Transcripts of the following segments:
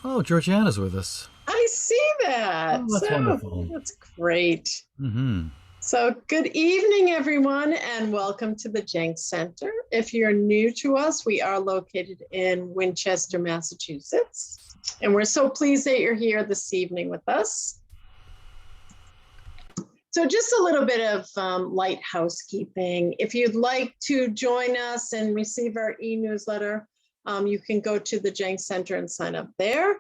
Oh, Georgiana's with us. I see that. Oh, that's So wonderful. that's great. Mm-hmm. So, good evening, everyone, and welcome to the Jenks Center. If you're new to us, we are located in Winchester, Massachusetts, and we're so pleased that you're here this evening with us. So, just a little bit of light housekeeping. If you'd like to join us and receive our e-newsletter, you can go to the Jenks Center and sign up there.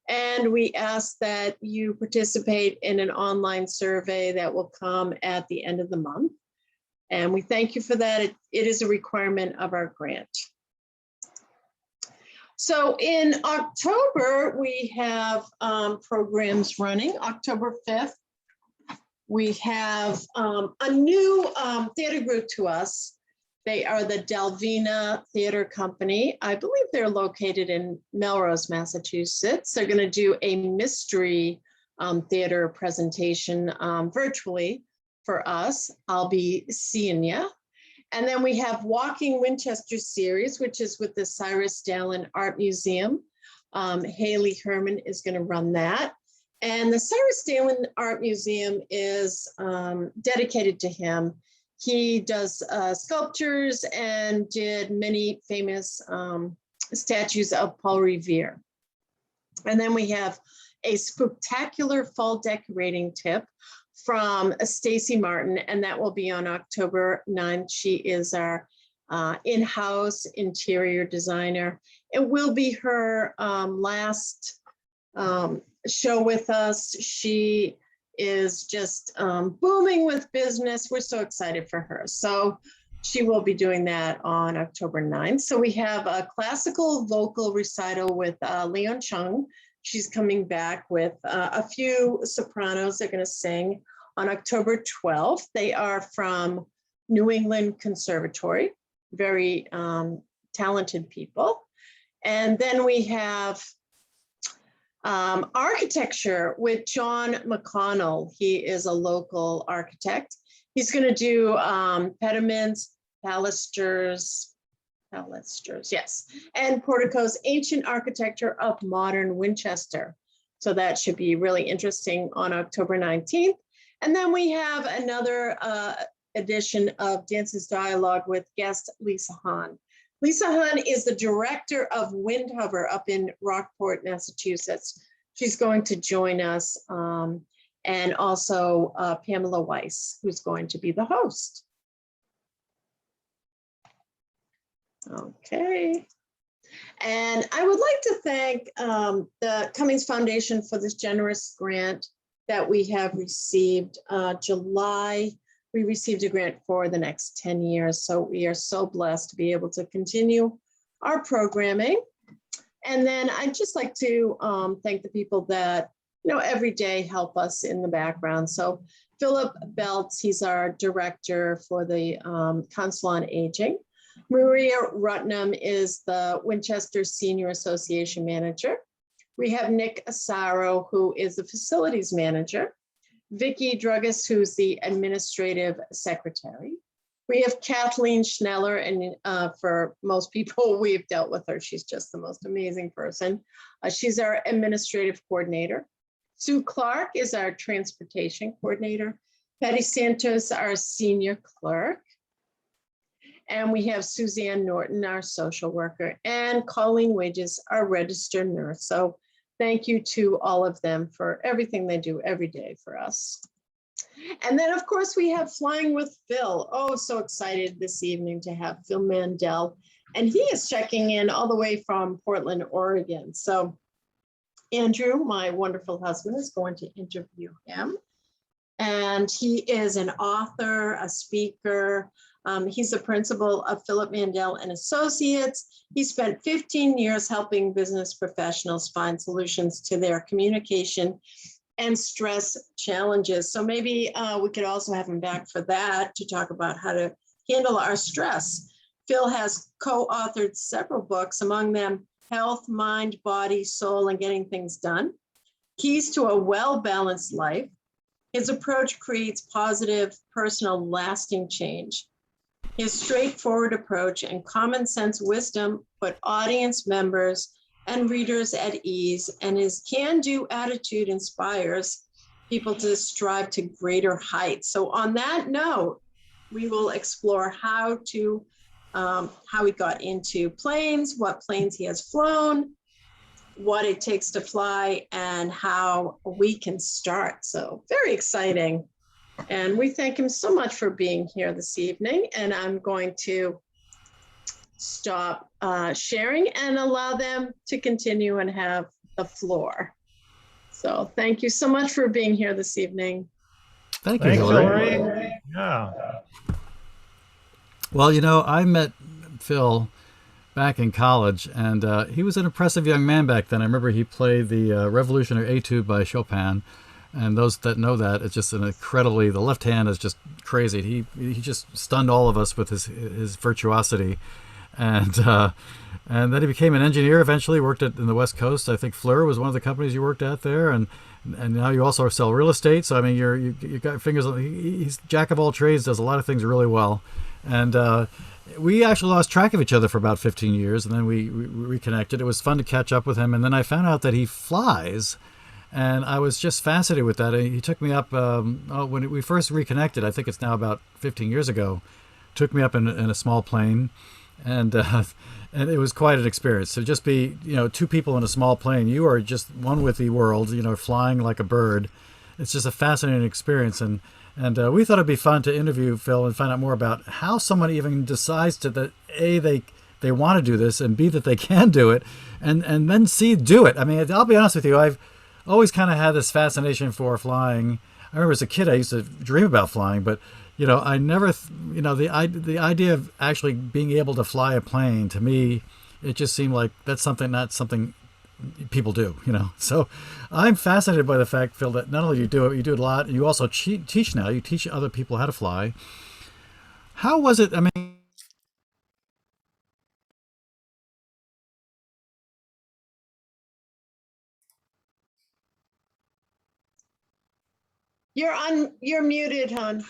And we ask that you participate in an online survey that will come at the end of the month. And we thank you for that. It is a requirement of our grant. So in October, we have programs running. October 5th, we have a new theater group to us. They are the Delvina Theater Company. I believe they're located in Melrose, Massachusetts. They're going to do a mystery theater presentation virtually for us. I'll be seeing you. And then we have Walking Winchester series, which is with the Cyrus Dallin Art Museum. Haley Herman is going to run that. And the Cyrus Dallin Art Museum is dedicated to him. He does sculptures and did many famous statues of Paul Revere. And then we have a spectacular fall decorating tip from Stacy Martin, and that will be on October 9th. She is our in-house interior designer. It will be her last show with us. She is just booming with business. We're so excited for her. So she will be doing that on October 9th. So we have a classical vocal recital with Leon Chung. She's coming back with a few sopranos. They're going to sing on October 12th. They are from New England Conservatory, very talented people. And then we have architecture with John McConnell. He is a local architect. He's going to do pediments, balusters, yes, and porticos, ancient architecture of modern Winchester. So that should be really interesting on October 19th. And then we have another edition of Dances Dialogue with guest Lisa Hahn. Lisa Hahn is the director of Windhover up in Rockport, Massachusetts. She's going to join us, and also Pamela Weiss, who's going to be the host. Okay. And I would like to thank the Cummings Foundation for this generous grant that we have received. July, we received a grant for the next 10 years. So we are so blessed to be able to continue our programming. And then I'd just like to thank the people that, every day help us in the background. So Philip Beltz, he's our director for the Council on Aging. Maria Rutnam is the Winchester Senior Association manager. We have Nick Asaro, who is the facilities manager. Vicki Druggis, who's the administrative secretary. We have Kathleen Schneller, and for most people, we've dealt with her. She's just the most amazing person. She's our administrative coordinator. Sue Clark is our transportation coordinator. Patty Santos, our senior clerk. And we have Suzanne Norton, our social worker, and Colleen Wages, our registered nurse. So thank you to all of them for everything they do every day for us. And then, of course, we have Flying with Phil. Oh, so excited this evening to have Phil Mandel. And he is checking in all the way from Portland, Oregon. So Andrew, my wonderful husband, is going to interview him. And he is an author, a speaker. He's the principal of Philip Mandel Associates. He spent 15 years helping business professionals find solutions to their communication and stress challenges. So maybe we could also have him back for that, to talk about how to handle our stress. Phil has co-authored several books, among them Health, Mind, Body, Soul, and Getting Things Done, Keys to a Well-Balanced Life. His approach creates positive, personal, lasting change. His straightforward approach and common sense wisdom put audience members and readers at ease, and his can-do attitude inspires people to strive to greater heights. So on that note, we will explore how he got into planes, what planes he has flown, what it takes to fly, and how we can start. So very exciting. And we thank him so much for being here this evening. And I'm going to stop sharing and allow them to continue and have the floor. So thank you so much for being here this evening. Thank you, Thanks, Hillary. Hillary. Yeah. Well, I met Phil back in college, and he was an impressive young man back then. I remember he played the Revolutionary Etude by Chopin, and those that know that, it's just an incredibly, the left hand is just crazy. He just stunned all of us with his virtuosity. And then he became an engineer eventually, worked in the West Coast. I think Fleur was one of the companies you worked at there, and now you also sell real estate. So I mean, you got fingers. He's jack of all trades, does a lot of things really well. And we actually lost track of each other for about 15 years, and then we reconnected. It was fun to catch up with him, and then I found out that he flies. And I was just fascinated with that. He took me up when we first reconnected. I think it's now about 15 years ago. Took me up in a small plane, and it was quite an experience. To just be, two people in a small plane. You are just one with the world. Flying like a bird. It's just a fascinating experience. And we thought it'd be fun to interview Phil and find out more about how someone even decides that A, they want to do this, and B, that they can do it, and then C, do it. I mean, I'll be honest with you. I've always kind of had this fascination for flying. I remember as a kid I used to dream about flying, but I never, the idea of actually being able to fly a plane, to me, it just seemed like that's not something people do, So I'm fascinated by the fact, Phil, that not only you do it a lot, and you also teach now. You teach other people how to fly. How was it? I mean, You're muted, hon.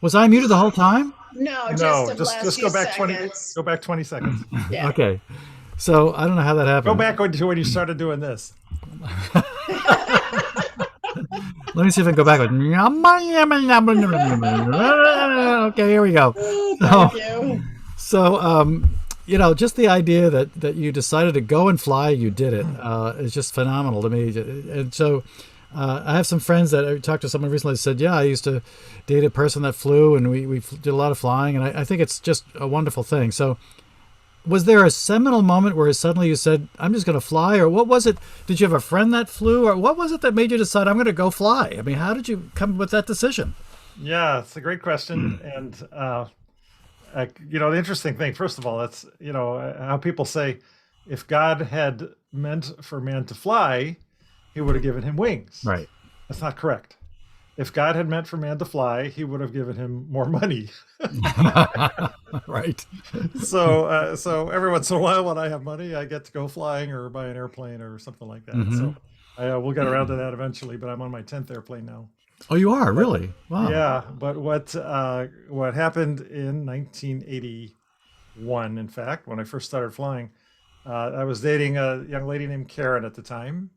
was I muted the whole time? No, No, just just go back 20. seconds. Go back 20 seconons. Yeah. Okay. So I don't know how that happened. Go back to when you started doing this. Let me see if I can go back. Okay, here we go. Thank you. So, just the idea that you decided to go and fly, you did it, is just phenomenal to me. And so I have some friends that I talked to someone recently that said, yeah, I used to date a person that flew, and we did a lot of flying, and I think it's just a wonderful thing. So was there a seminal moment where suddenly you said, I'm just going to fly? Or what was it? Did you have a friend that flew? Or what was it that made you decide, I'm going to go fly? I mean, how did you come with that decision? Yeah, it's a great question. And, the interesting thing, first of all, that's, how people say, if God had meant for man to fly, he would have given him wings. Right. That's not correct. If God had meant for man to fly, he would have given him more money. Right. So every once in a while, when I have money, I get to go flying or buy an airplane or something like that. Mm-hmm. So we'll get around to that eventually. But I'm on my 10th airplane now. Oh, you are? Really? Wow. Yeah. But what happened in 1981, in fact, when I first started flying, I was dating a young lady named Karen at the time,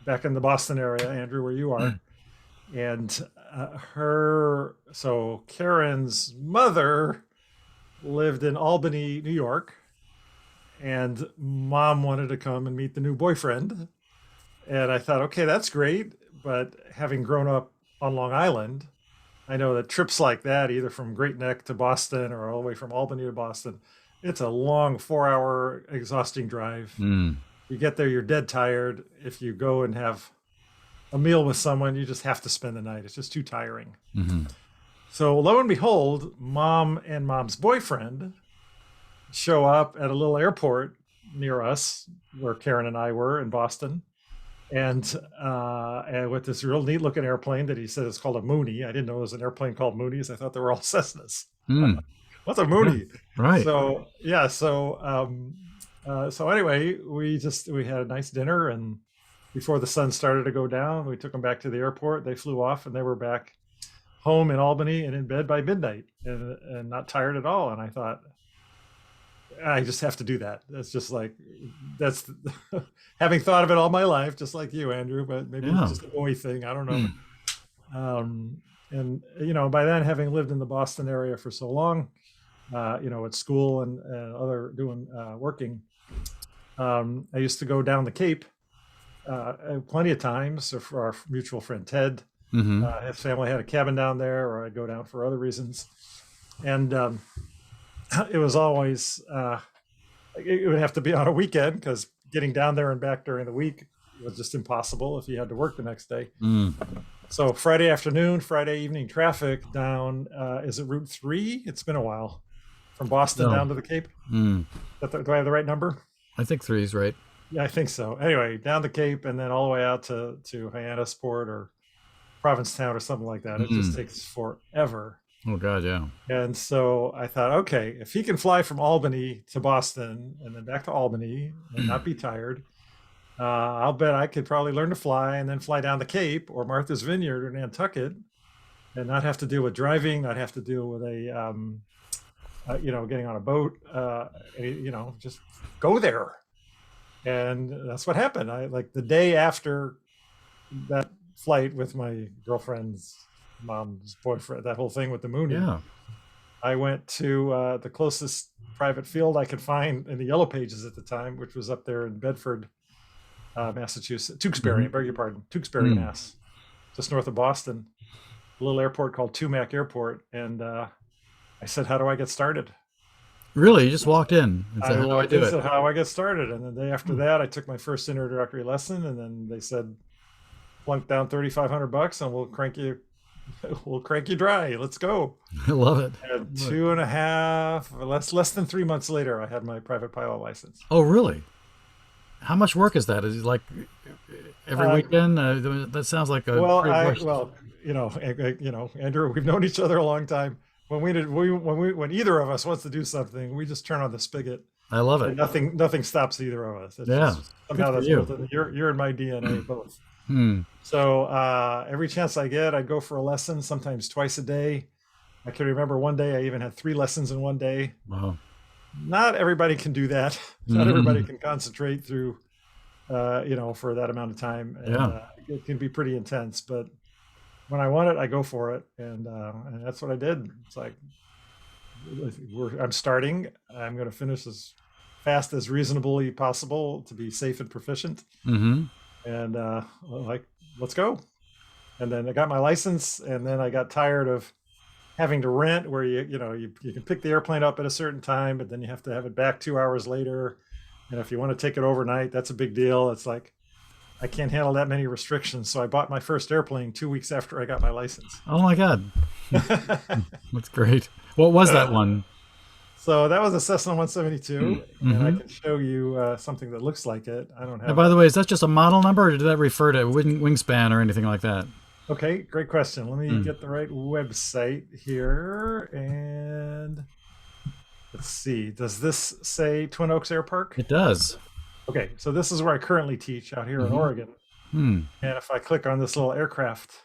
back in the Boston area, Andrew, where you are. And so Karen's mother lived in Albany, New York, and mom wanted to come and meet the new boyfriend. And I thought, okay, that's great. But having grown up on Long Island, I know that trips like that, either from Great Neck to Boston or all the way from Albany to Boston, it's a long 4-hour exhausting drive. Mm. You get there, you're dead tired. If you go and have a meal with someone, you just have to spend the night. It's just too tiring. Mm-hmm. So lo and behold, mom and mom's boyfriend show up at a little airport near us, where Karen and I were in Boston, and with this real neat looking airplane that he said is called a Mooney. I didn't know it was an airplane called Moonies. I thought they were all Cessnas. Mm. What's a Mooney? Right. So yeah. So anyway, we had a nice dinner, and before the sun started to go down, we took them back to the airport. They flew off, and they were back home in Albany and in bed by midnight, and not tired at all. And I thought, I just have to do that. That's just like that's having thought of it all my life, just like you, Andrew. But maybe it's Yeah. just a boy thing. I don't know. And by then, having lived in the Boston area for so long, at school and other doing working, I used to go down the Cape plenty of times. So for our mutual friend Ted, Mm-hmm. his family had a cabin down there, or I'd go down for other reasons. And it was always it would have to be on a weekend because getting down there and back during the week was just impossible if you had to work the next day. Mm. So Friday afternoon, Friday evening traffic down, is it Route 3? It's been a while from Boston No. down to the Cape. Mm. Do I have the right number? I think three's right. Yeah, I think so. Anyway, down the Cape and then all the way out to Hyannisport or Provincetown or something like that. It just takes forever. Oh God, yeah. And so I thought, okay, if he can fly from Albany to Boston and then back to Albany and not be tired, I'll bet I could probably learn to fly and then fly down the Cape or Martha's Vineyard or Nantucket and not have to deal with driving, not have to deal with getting on a boat, just go there. And that's what happened. I like the day after that flight with my girlfriend's mom's boyfriend, that whole thing with the Mooney. Yeah. I went to the closest private field I could find in the Yellow Pages at the time, which was up there in Bedford, Massachusetts, Tewksbury, I beg your pardon, Tewksbury, Mass, just north of Boston, a little airport called Tumac Airport. And I said, how do I get started? Really? You just walked in and said, how do I do said, it? how do I get started? And the day after that, I took my first introductory lesson, and then they said, plunk down $3,500 and we'll crank you dry. Let's go. I love it. And 2.5, less than 3 months later, I had my private pilot license. Oh, really? How much work is that? Is it like every weekend? That sounds like a Andrew, we've known each other a long time. When either of us wants to do something, we just turn on the spigot. I love it. And nothing stops either of us. It's Yeah. somehow that's you. built in. You're in my DNA both. Hmm. So every chance I get, I go for a lesson, sometimes twice a day. I can remember one day I even had 3 lessons in one day. Wow. Not everybody can do that. Not everybody can concentrate through, for that amount of time. And, it can be pretty intense, but when I want it, I go for it. And that's what I did. It's like, I'm starting, I'm going to finish as fast as reasonably possible to be safe and proficient. Mm-hmm. And let's go. And then I got my license, and then I got tired of having to rent where you can pick the airplane up at a certain time, but then you have to have it back 2 hours later. And if you want to take it overnight, that's a big deal. It's like, I can't handle that many restrictions. So I bought my first airplane 2 weeks after I got my license. Oh my God. That's great. What was that one? So that was a Cessna 172, Mm-hmm. and I can show you something that looks like it. I don't have. And by the way, is that just a model number, or did that refer to wingspan or anything like that? Okay, great question. Let me get the right website here, and let's see. Does this say Twin Oaks Air Park? It does. Okay, so this is where I currently teach out here in Oregon. And if I click on this little aircraft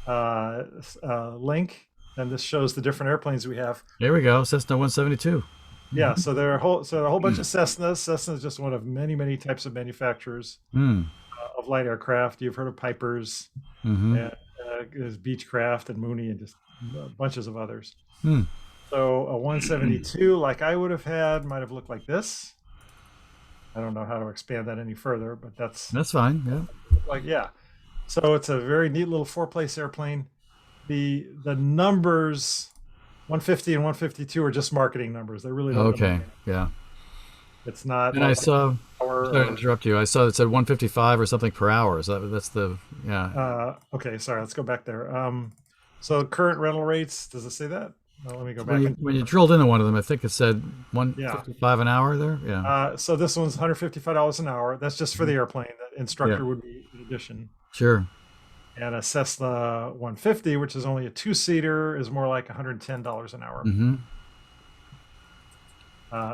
link, and this shows the different airplanes we have. There we go, Cessna 172. Yeah, so there are a whole bunch of Cessnas. Cessna is just one of many, many types of manufacturers of light aircraft. You've heard of Pipers, and there's Beechcraft and Mooney, and just bunches of others. So a 172, like I would have had, might have looked like this. I don't know how to expand that any further, but that's fine. Yeah. So it's a very neat little 4-place airplane. The numbers 150 and 152 are just marketing numbers. They really don't. Okay. Yeah. It's not. And I saw. Sorry to interrupt you. I saw it said 155 or something per hour. So that's the Okay. Sorry. Let's go back there. So current rental rates. Does it say that? Let me go back. When you drilled into one of them, I think it said 155 an hour there. Yeah. So this one's $155 an hour. That's just for the airplane. The instructor would be in addition. Sure. And a Cessna 150, which is only a 2-seater, is more like $110 an hour.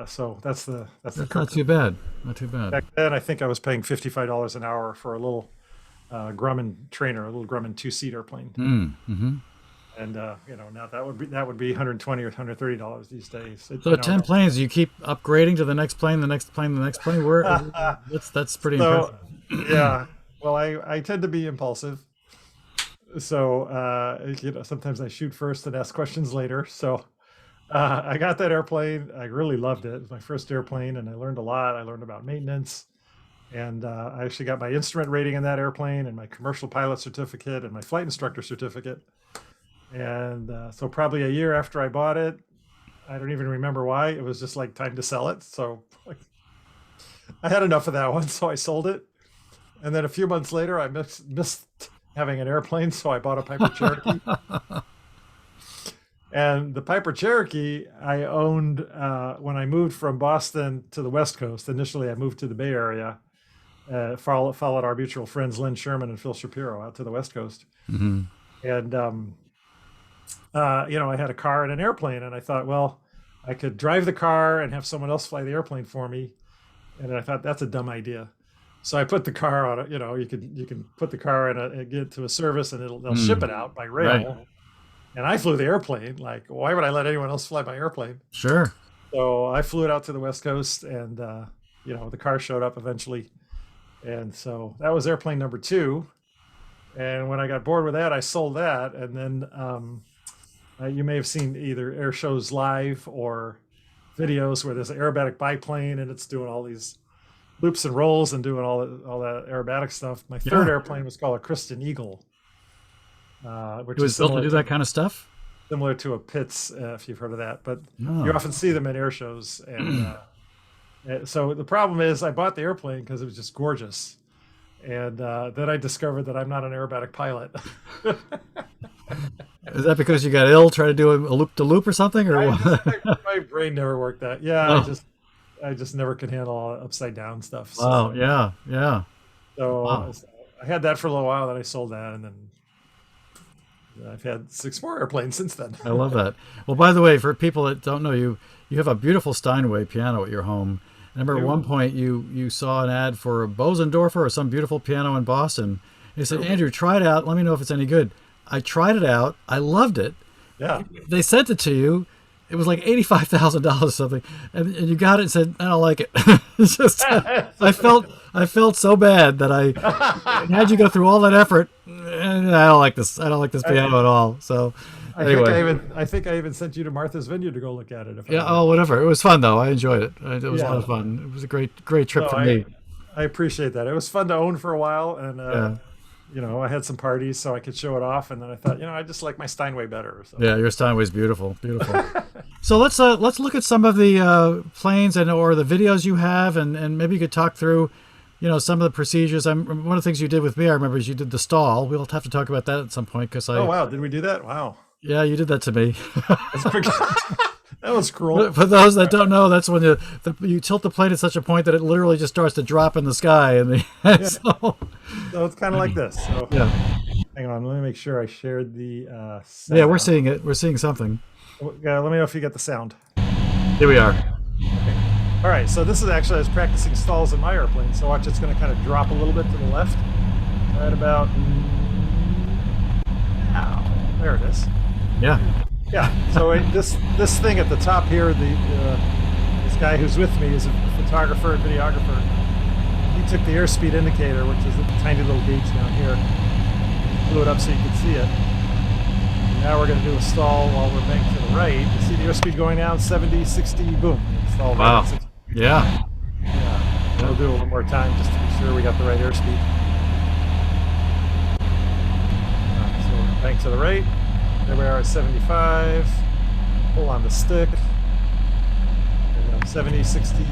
So that's not too bad. Not too bad. Back then, I think I was paying $55 an hour for a little Grumman trainer, a little Grumman 2-seat airplane. And now that would be 120 or $130 these days. So 10 planes, you keep upgrading to the next plane, the next plane, the next plane. Where that's pretty So impressive. yeah, well, I tend to be impulsive. So sometimes I shoot first and ask questions later. So I got that airplane. I really loved it. It was my first airplane, and I learned a lot. I learned about maintenance, and I actually got my instrument rating in that airplane, and my commercial pilot certificate, and my flight instructor certificate. And so probably a year after I bought it, I don't even remember why. It was just like time to sell it. So I had enough of that one, so I sold it. And then a few months later, I missed having an airplane, so I bought a Piper Cherokee. And the Piper Cherokee I owned when I moved from Boston to the West Coast. Initially, I moved to the Bay Area, followed our mutual friends Lynn Sherman and Phil Shapiro out to the West Coast. Hmm. And I had a car and an airplane, and I thought, well, I could drive the car and have someone else fly the airplane for me. And I thought that's a dumb idea. So I put the car on you can put the car and get to a service, and they'll ship it out by rail. Right. And I flew the airplane. Like, why would I let anyone else fly my airplane? Sure. So I flew it out to the West Coast, and the car showed up eventually. And so that was airplane number 2. And when I got bored with that, I sold that. And then you may have seen either air shows live or videos where there's an aerobatic biplane, and it's doing all these loops and rolls and doing all that aerobatic stuff. My third airplane was called a Christian Eagle, which It was is built to do that kind of stuff. similar to a Pitts, if you've heard of that. But No. you often see them at air shows. And so the problem is I bought the airplane because it was just gorgeous. And then I discovered that I'm not an aerobatic pilot. Is that because you got ill trying to do a loop to loop or something, or what? My brain never worked that. Yeah, Oh. I just never could handle all upside down stuff. So, Wow. Yeah. so Wow. I had that for a little while. Then I sold that, and then I've had 6 more airplanes since then. I love that. Well, by the way, for people that don't know you, you have a beautiful Steinway piano at your home. I remember at one point you saw an ad for a Bosendorfer or some beautiful piano in Boston. You said, Andrew, try it out. Let me know if it's any good. I tried it out. I loved it. Yeah. They sent it to you. It was like $85,000 or something, and you got it and said, I don't like it. It's just, I felt so bad that I had you go through all that effort. And I don't like this. I don't like this piano at all. So anyway, I think I even sent you to Martha's Vineyard to go look at it. yeah. Oh, whatever. It was fun though. I enjoyed it. It was a lot of fun. It was a great trip for me. I appreciate that. It was fun to own for a while, and Yeah. I had some parties so I could show it off, and then I thought, I just like my Steinway better. So. Yeah, your Steinway's beautiful, beautiful. So let's look at some of the planes or the videos you have, and maybe you could talk through, some of the procedures. One of the things you did with me, I remember, is you did the stall. We'll have to talk about that at some point because Oh wow, did we do that? Wow, yeah, you did that to me. that's pretty, that was cruel. For those that don't know, that's when you tilt the plane at such a point that it literally just starts to drop in the sky, and So it's kind of like this. So yeah, hang on, let me make sure I shared the. yeah, we're seeing it. We're seeing something. Yeah, let me know if you get the sound. Here we are. All right, so this is actually I was practicing stalls in my airplane. So watch, it's going to kind of drop a little bit to the left, right about now. There it is. Yeah. Yeah. So this thing at the top here, this guy who's with me is a photographer and videographer. He took the airspeed indicator, which is a tiny little gauge down here, blew it up so you could see it. Now we're going to do a stall while we're banked to the right. You see the airspeed going down, 70, 60, boom. Stall Wow. right at 60. Yeah. Yeah. We'll do it one more time just to be sure we got the right airspeed. So we're banked to the right. There we are at 75. Pull on the stick. 70, 60,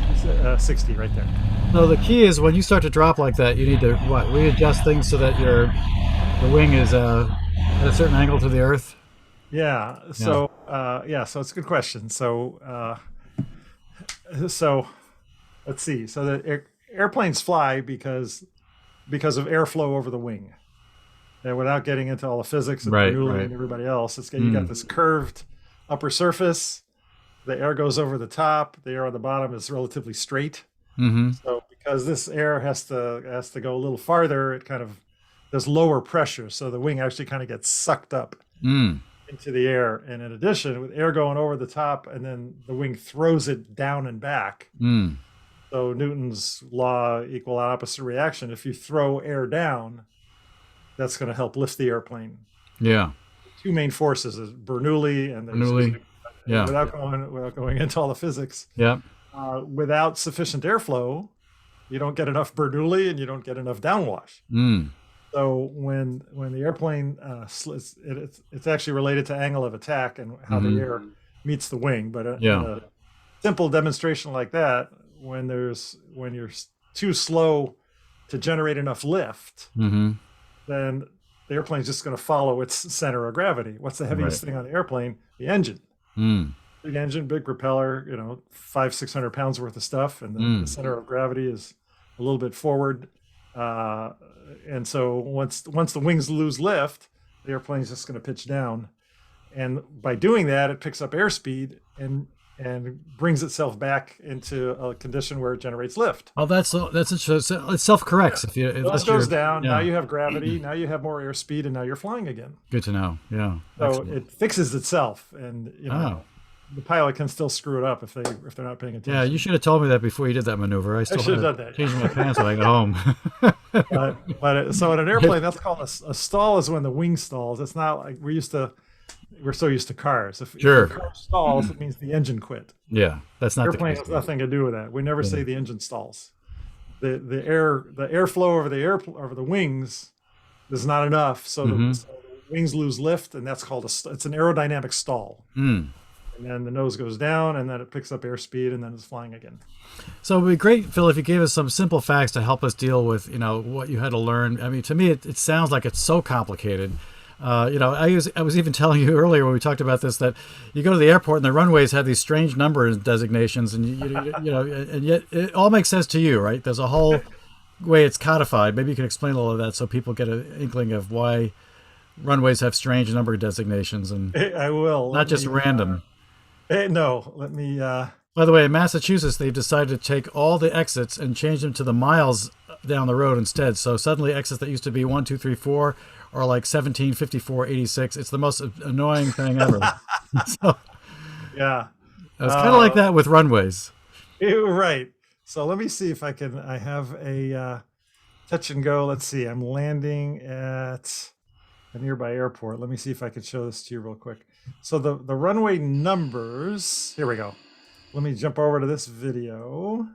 60 right there. So the key is when you start to drop like that, you need to readjust things so that the wing is at a certain angle to the earth. Yeah. So so it's a good question. So let's see. So the airplanes fly because of airflow over the wing, and without getting into all the physics and Bernoulli and everybody else, you got this curved upper surface. The air goes over the top. The air on the bottom is relatively straight. Mm-hmm. So because this air has to go a little farther, there's lower pressure, so the wing actually kind of gets sucked up into the air. And in addition, with air going over the top, and then the wing throws it down and back. Mm. So Newton's law, equal opposite reaction. If you throw air down, that's going to help lift the airplane. Yeah. Two main forces is Bernoulli and Bernoulli. Yeah. without going into all the physics. Yeah. Without sufficient airflow, you don't get enough Bernoulli and you don't get enough downwash. Mm. So when the airplane it's actually related to angle of attack and how the air meets the wing. But in a simple demonstration like that, when you're too slow to generate enough lift, then the airplane's just going to follow its center of gravity. What's the heaviest thing on the airplane? The engine. Big engine, big propeller, 500-600 pounds worth of stuff, and the center of gravity is a little bit forward. And so once the wings lose lift, the airplane's just going to pitch down. And by doing that, it picks up airspeed and brings itself back into a condition where it generates lift. Oh, that's interesting. It self-corrects. If it goes down, now you have gravity, now you have more airspeed, and now you're flying again. Good to know. Yeah. So Excellent. it fixes itself, and the pilot can still screw it up if they're not paying attention. Yeah, you should have told me that before you did that maneuver. I should have done that. Change my pants when I got home. So in an airplane, that's called a stall. Is when the wing stalls. It's not like we're so used to cars. If the car stalls, it means the engine quit. Yeah, that's not airplane has nothing to do with that. We never say the engine stalls. The airflow over the wings is not enough, so the wings lose lift, and that's called it's an aerodynamic stall. And then the nose goes down, and then it picks up airspeed, and then it's flying again. So it would be great, Phil, if you gave us some simple facts to help us deal with, what you had to learn. I mean, to me, it sounds like it's so complicated. I was even telling you earlier when we talked about this that you go to the airport and the runways have these strange number designations, and and yet it all makes sense to you, right? There's a whole way it's codified. Maybe you can explain all of that so people get an inkling of why runways have strange number designations and I will. Not just random. No, let me. By the way, in Massachusetts, they've decided to take all the exits and change them to the miles down the road instead. So suddenly exits that used to be 1, 2, 3, 4 are like 17, 54, 86. It's the most annoying thing ever. Yeah. It's kind of like that with runways. Right. So let me see if I have a touch and go. Let's see. I'm landing at a nearby airport. Let me see if I can show this to you real quick. So the runway numbers, here we go. Let me jump over to this video.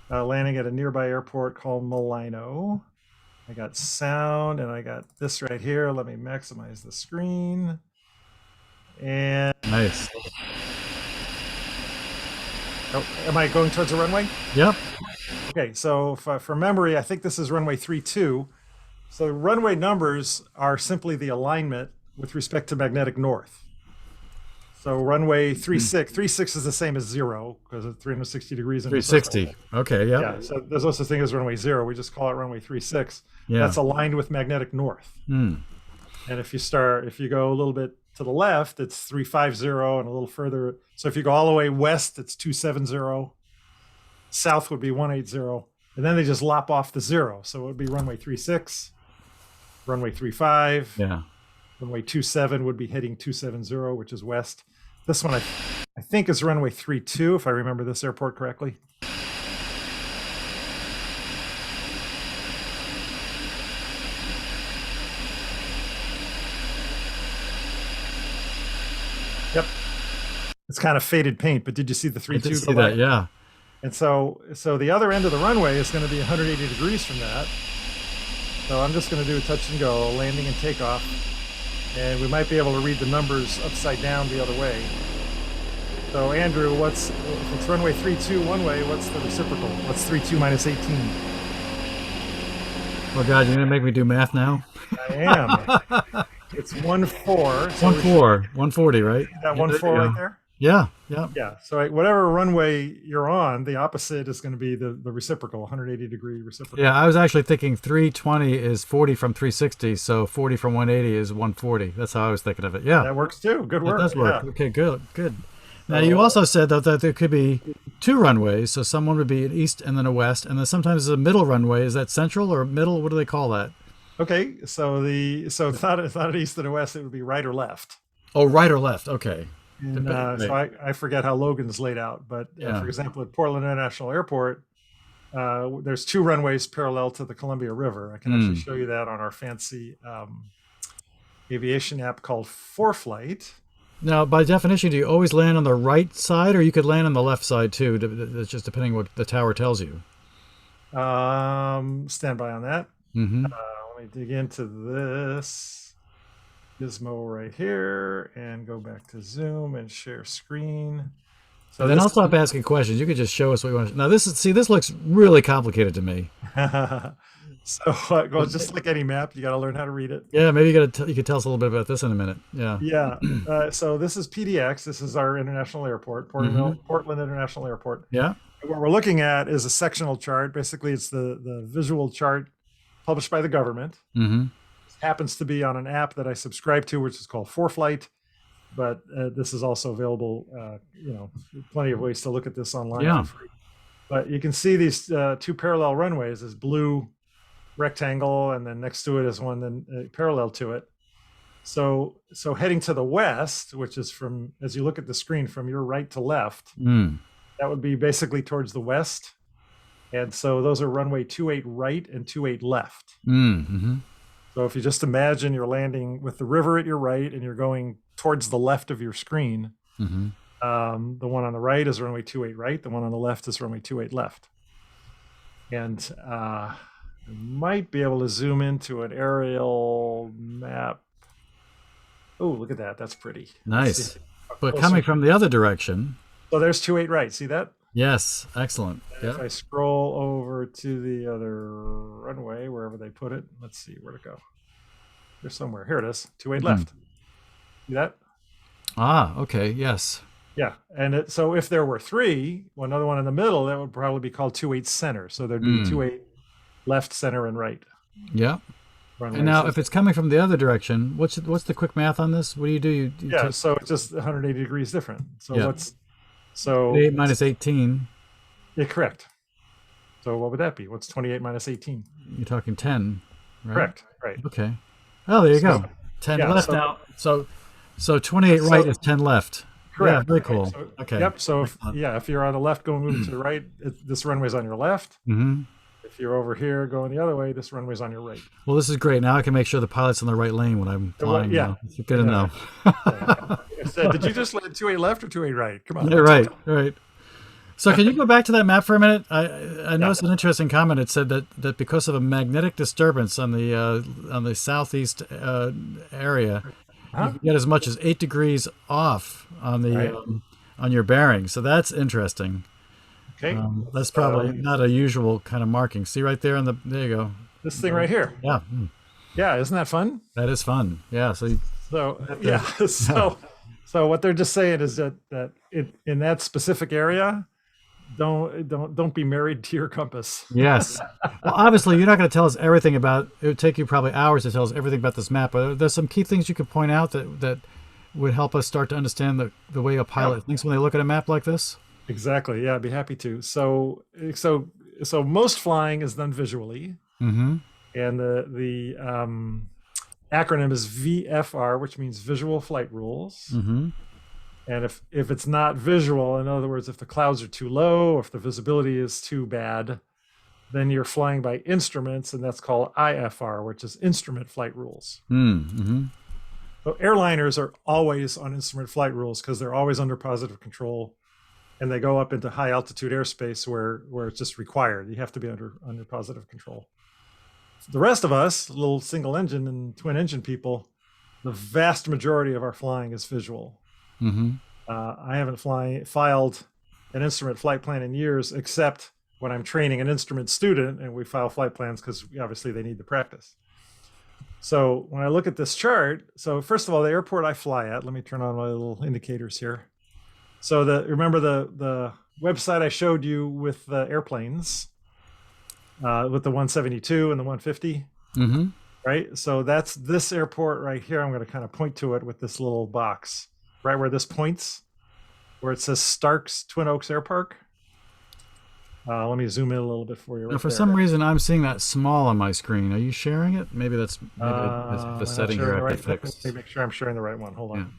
Landing at a nearby airport called Milano. I got sound and I got this right here. Let me maximize the screen. And nice. Oh, am I going towards the runway? Yep. Okay, so from memory, I think this is runway 32. So the runway numbers are simply the alignment with respect to magnetic north. So runway 36 is the same as 0 because it's 360 degrees. 360. Okay, yeah. Yeah. So there's no such thing as runway 0. We just call it runway 36. Yeah. That's aligned with magnetic north. And if you go a little bit to the left, it's 350, and a little further. So if you go all the way west, it's 270. South would be 180, and then they just lop off the 0. So it would be runway 36, runway 35. Yeah. Runway 27 would be heading 270, which is west. This one I think is runway 32, if I remember this airport correctly. Yep. It's kind of faded paint, but did you see the 32? I did see that, yeah. And so the other end of the runway is going to be 180 degrees from that. So I'm just going to do a touch and go, landing and takeoff. And we might be able to read the numbers upside down the other way. So Andrew, if it's runway 32 one way, what's the reciprocal? What's 32 minus 18? Oh God, you're gonna make me do math now? I am. It's 14. So 140, right? That 14 right there? Yeah. Yeah. So whatever runway you're on, the opposite is going to be the reciprocal, 180 degree reciprocal. Yeah, I was actually thinking 320 is 40 from 360, so 40 from 180 is 140. That's how I was thinking of it. Yeah. That works too. Good work. That does work. Yeah. Okay, good. Now, you also said, though, that there could be two runways. So someone would be an east and then a west, and then sometimes a middle runway. Is that central or middle? What do they call that? Okay, so it's not an east and a west. It would be right or left. Oh, right or left? Okay. And so Right. I forget how Logan's laid out, but Yeah. for example, at Portland International Airport, there's 2 runways parallel to the Columbia River. I can actually Mm. show you that on our fancy aviation app called ForeFlight. Now, by definition, do you always land on the right side, or you could land on the left side too? It's just depending what the tower tells you. Stand by on that. Mm-hmm. Let me dig into this gizmo right here and go back to Zoom and share screen. So And then this I'll stop asking questions. You could just show us what you want. Now, this looks really complicated to me. so well, just like any map, you got to learn how to read it. Yeah, maybe you could tell us a little bit about this in a minute. Yeah. Yeah. So this is PDX. This is our international airport, Mm-hmm. Portland International Airport. Yeah. What we're looking at is a sectional chart. Basically, it's the visual chart published by the government. Mm-hmm. This happens to be on an app that I subscribe to, which is called ForeFlight. But this is also available. Plenty of ways to look at this online Yeah. for free. But you can see these 2 parallel runways, this blue rectangle, and then next to it is one then parallel to it. So heading to the west, which is from, as you look at the screen, from your right to left, Mm. that would be basically towards the west. And so those are runway 28 right and 28 left. Mm-hmm. So if you just imagine you're landing with the river at your right and you're going towards the left of your screen, Mm-hmm. the one on the right is runway 28 right. The one on the left is runway 28 left. And I might be able to zoom into an aerial map. Oh, look at that. That's pretty. Nice. But coming from the other direction. So there's 28 right. See that? Yes. Excellent. If Yeah. I scroll over to the other runway, wherever they put it, let's see where to go. There's somewhere. Here it is. 28 left. See that? Ah. Okay. Yes. Yeah. And so if there were 3, another one in the middle, that would probably be called 28 center. So there'd be 28 left, center, and right. Yeah. Runways. And now, if it's coming from the other direction, what's the quick math on this? What do you do? You Yeah. So it's just 180 degrees different. So Yeah. 8 minus 18. Yeah, correct. So what would that be? What's 28 minus 18? You're talking 10, right? Correct. Right. Okay. Oh, there you go. 10 yeah, left now. So 28 right is 10 left. Correct. Yeah, very cool. So, okay. Yep. So if you're on the left going moving to the right, this runway's on your left. Mm-hmm. If you're over here going the other way, this runway's on your right. Well, this is great. Now I can make sure the pilot's in the right lane when I'm flying. Yeah. It's good to know. Did you just land 28 left or 28 right? Come on. Yeah, right. So can you go back to that map for a minute? I noticed an interesting comment. It said that because of a magnetic disturbance on the southeast area, you can get as much as 8 degrees off on the on your bearing. So that's interesting. Okay. That's probably not a usual kind of marking. See right there there you go. This thing right here. Yeah. Yeah. Isn't that fun? That is fun. Yeah. So yeah. So what they're just saying is that in that specific area, don't be married to your compass. Yes. Well, obviously, you're not going to tell us everything about. It would take you probably hours to tell us everything about this map. But there's some key things you could point out that would help us start to understand the way a pilot thinks when they look at a map like this. Exactly. Yeah, I'd be happy to. So most flying is done visually, Mm-hmm. and the acronym is VFR, which means Visual Flight Rules. Mm-hmm. And if it's not visual, in other words, if the clouds are too low, if the visibility is too bad, then you're flying by instruments, and that's called IFR, which is Instrument Flight Rules. Mm-hmm. So airliners are always on instrument flight rules because they're always under positive control, and they go up into high altitude airspace where it's just required. You have to be under positive control. The rest of us, little single engine and twin engine people, the vast majority of our flying is visual. Mm-hmm. I haven't filed an instrument flight plan in years, except when I'm training an instrument student and we file flight plans because obviously they need the practice. So when I look at this chart, so first of all, the airport I fly at, let me turn on my little indicators here. So remember the website I showed you with the airplanes, with the 172 and the 150, Mm-hmm. right? So that's this airport right here. I'm going to kind of point to it with this little box, right where this points, where it says Starks Twin Oaks Air Park. Let me zoom in a little bit for you. Now, for some reason, I'm seeing that small on my screen. Are you sharing it? Maybe that's the setting here I have to fix. Let me make sure I'm sharing the right one. Hold on.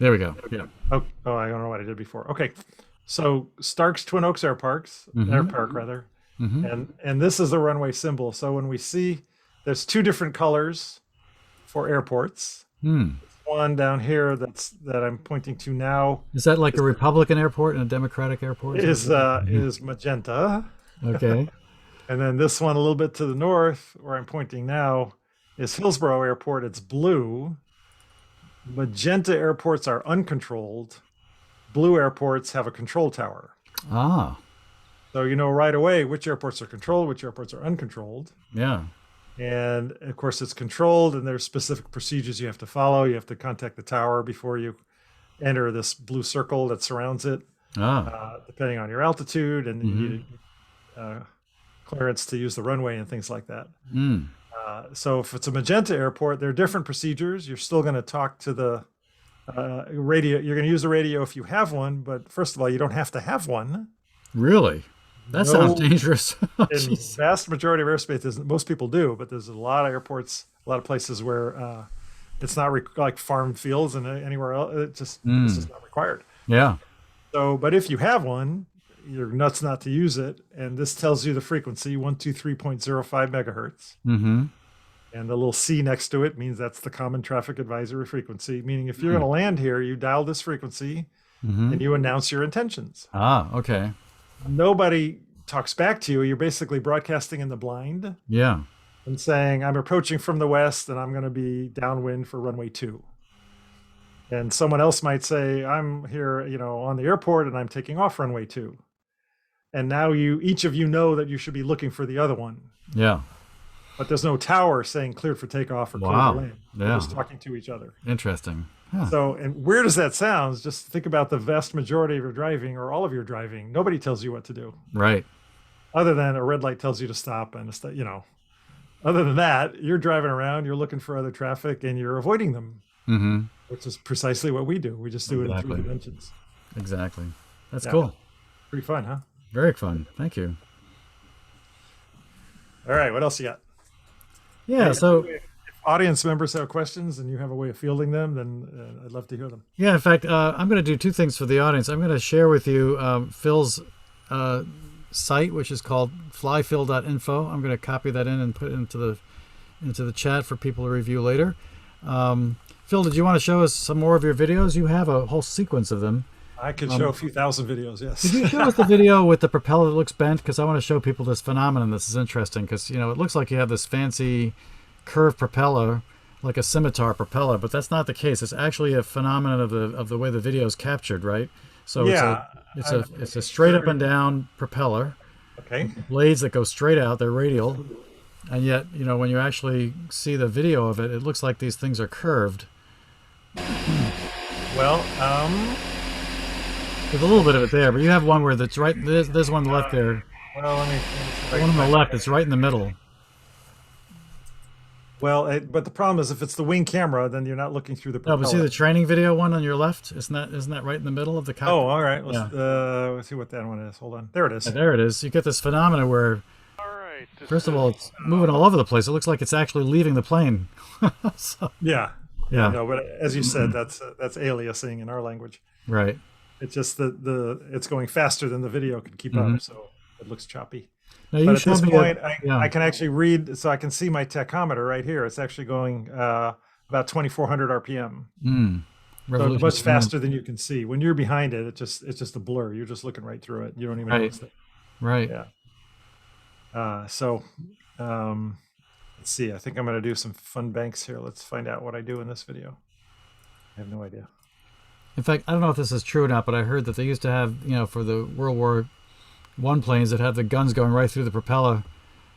There we go. Yeah. Oh, I don't know what I did before. Okay. So Stark's Twin Oaks Airpark rather. And this is the runway symbol. So when we see there's two different colors for airports. One down here that I'm pointing to now. Is that like a Republican airport and a Democratic airport? Is magenta. Okay. And then this one a little bit to the north, where I'm pointing now, is Hillsborough Airport. It's blue. Magenta airports are uncontrolled. Blue airports have a control tower. Ah. So you know right away which airports are controlled, which airports are uncontrolled. Yeah. And of course it's controlled, and there's specific procedures you have to follow. You have to contact the tower before you enter this blue circle that surrounds it, depending on your altitude, and you need clearance to use the runway and things like that. So if it's a magenta airport, there are different procedures. You're still going to talk to the radio. You're going to use the radio if you have one, but first of all, you don't have to have one. Really? That sounds dangerous. In the vast majority of airspace, most people do, but there's a lot of airports, a lot of places where it's not like farm fields and anywhere else. It's just not required. Yeah. So, but if you have one, you're nuts not to use it. And this tells you the frequency, 123.05 megahertz. And the little C next to it means that's the Common Traffic Advisory frequency, meaning if you're going to land here, you dial this frequency and you announce your intentions. Ah, okay. Nobody talks back to you. You're basically broadcasting in the blind. Yeah. And saying, I'm approaching from the west and I'm going to be downwind for runway 2. And someone else might say, I'm here, on the airport and I'm taking off runway 2. And now each of you know that you should be looking for the other one. Yeah. But there's no tower saying cleared for takeoff or cleared to land. They're just talking to each other. Interesting. Huh. So, and weird as that sounds, just think about the vast majority of your driving or all of your driving. Nobody tells you what to do. Right. Other than a red light tells you to stop and, other than that, you're driving around, you're looking for other traffic and you're avoiding them, which is precisely what we do. We just do it in 3 dimensions. Exactly. That's cool. Pretty fun, huh? Very fun. Thank you. All right. What else you got? Yeah. So if audience members have questions and you have a way of fielding them, then I'd love to hear them. Yeah. In fact, I'm going to do 2 things for the audience. I'm going to share with you Phil's site, which is called flyphil.info. I'm going to copy that in and put it into the chat for people to review later. Phil, did you want to show us some more of your videos? You have a whole sequence of them. I could show a few thousand videos, yes. Could you show us the video with the propeller that looks bent? Because I want to show people this phenomenon. This is interesting because, it looks like you have this fancy curved propeller, like a scimitar propeller, but that's not the case. It's actually a phenomenon of the way the video is captured, right? So it's a straight up and down propeller. Okay. Blades that go straight out, they're radial. And yet, when you actually see the video of it, it looks like these things are curved. Well, there's a little bit of it there, but you have one where that's right. There's one left there. Well, let me one on the left. It's right in the middle. Well, but the problem is if it's the wing camera, then you're not looking through the propeller. No, but see the training video one on your left? Isn't that right in the middle of the cockpit? Oh, all right. Let's see what that one is. Hold on. There it is. Yeah, there it is. You get this phenomenon where, first of all, it's moving all over the place. It looks like it's actually leaving the plane. Yeah. Yeah. No, but as you said, that's aliasing in our language. Right. It's just it's going faster than the video can keep up, so it looks choppy. Now, but at this point, I can actually read, so I can see my tachometer right here. It's actually going about 2,400 RPM. So much faster than you can see. When you're behind it, it's just a blur. You're just looking right through it. You don't even notice it. Right. Yeah. Let's see. I think I'm going to do some fun banks here. Let's find out what I do in this video. I have no idea. In fact, I don't know if this is true or not, but I heard that they used to have, for the World War I planes that have the guns going right through the propeller.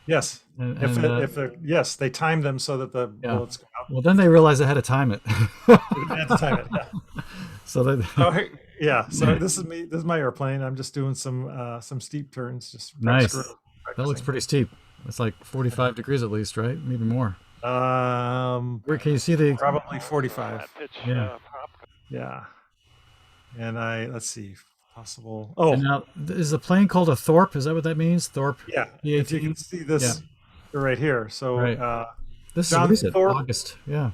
Yes. Yes, they timed them so that the bullets go out. Well, then they realized they had to time it. They had to time it. Yeah. So So this is me. This is my airplane. I'm just doing some steep turns. Just nice. That looks pretty steep. It's like 45 degrees at least, right? Maybe more. Where can you see the? Probably 45. Yeah. Yeah. And let's see, possible. Oh, and now is the plane called a Thorpe? Is that what that means? Thorpe. Yeah. If you can see this right here. So this John is recent. Thorpe, August. Yeah.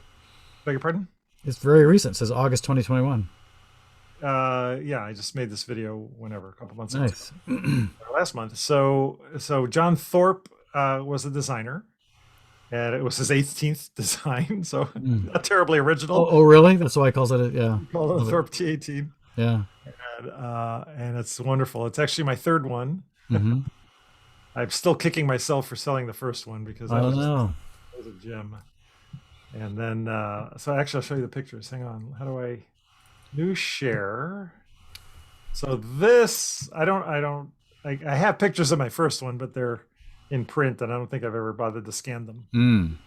Beg your pardon? It's very recent. It says August 2021. yeah, I just made this video whenever, a couple months ago, Nice. or last month. So John Thorpe was the designer, and it was his 18th design, so Mm. not terribly original. Oh, really? That's why he calls it. Yeah. We call it Love the it. Thorpe T18, Yeah. and it's wonderful. It's actually my third one. Hmm. I'm still kicking myself for selling the first one because I don't know. that was a gem. And then, so actually, I'll show you the pictures. Hang on. How do I new share? So this, I have pictures of my first one, but they're in print, and I don't think I've ever bothered to scan them. Mm.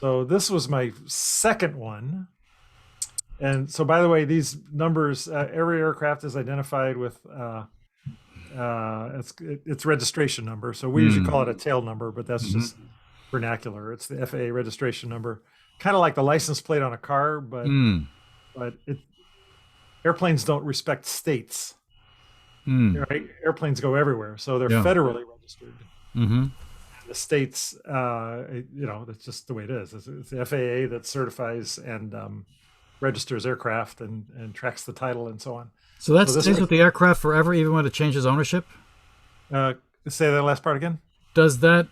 So this was my second one. And so, by the way, these numbers, every aircraft is identified with its registration number. So we usually call it a tail number, but that's just vernacular. It's the FAA registration number, kind of like the license plate on a car, but Mm. airplanes don't respect states. Mm. Right? Airplanes go everywhere, so they're Yeah. federally registered. Hmm. The states, that's just the way it is. It's the FAA that certifies and registers aircraft and tracks the title and so on. So that So this stays one- with the aircraft forever, even when it changes ownership? Say that last part again. Does that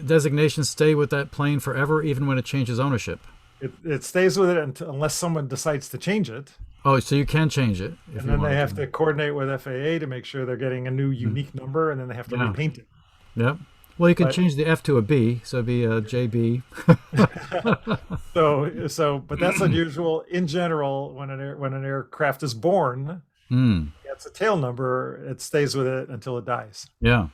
designation stay with that plane forever, even when it changes ownership? It stays with it unless someone decides to change it. Oh, so you can change it. If And you then want they have to coordinate with FAA to make sure they're getting a new unique number, and then they have to Yeah. repaint it. Yep. Well, you could But- change the F to a B, so it'd be a JB. But that's unusual in general. When an aircraft is born, Mm. it's a tail number. It stays with it until it dies. Yeah.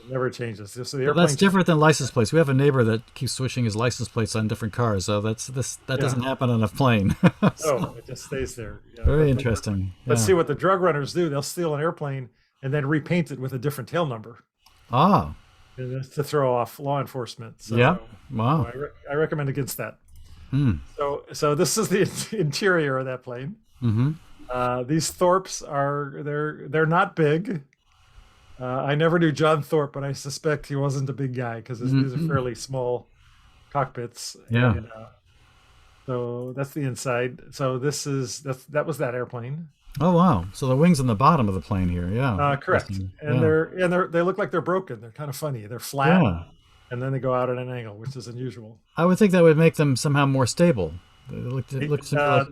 It never changes. So the Well, airplane. that's different than license plates. We have a neighbor that keeps switching his license plates on different cars, so that doesn't happen on a plane. Oh, it just stays there. Yeah, Very but- interesting. Let's Yeah. see what the drug runners do. They'll steal an airplane and then repaint it with a different tail number, Ah, and that's to throw off law enforcement. So yeah. Wow. I recommend against that. Mm. So this is the interior of that plane. Mm-hmm. These Thorpes they're not big. I never knew John Thorpe, but I suspect he wasn't a big guy because these are fairly small cockpits. Yeah. And, so that's the inside. So that was that airplane. Oh, wow. So the wings on the bottom of the plane here. Yeah. Correct. Interesting. And Yeah. they look like they're broken. They're kind of funny. They're flat, Yeah. and then they go out at an angle, which is unusual. I would think that would make them somehow more stable. It looks like,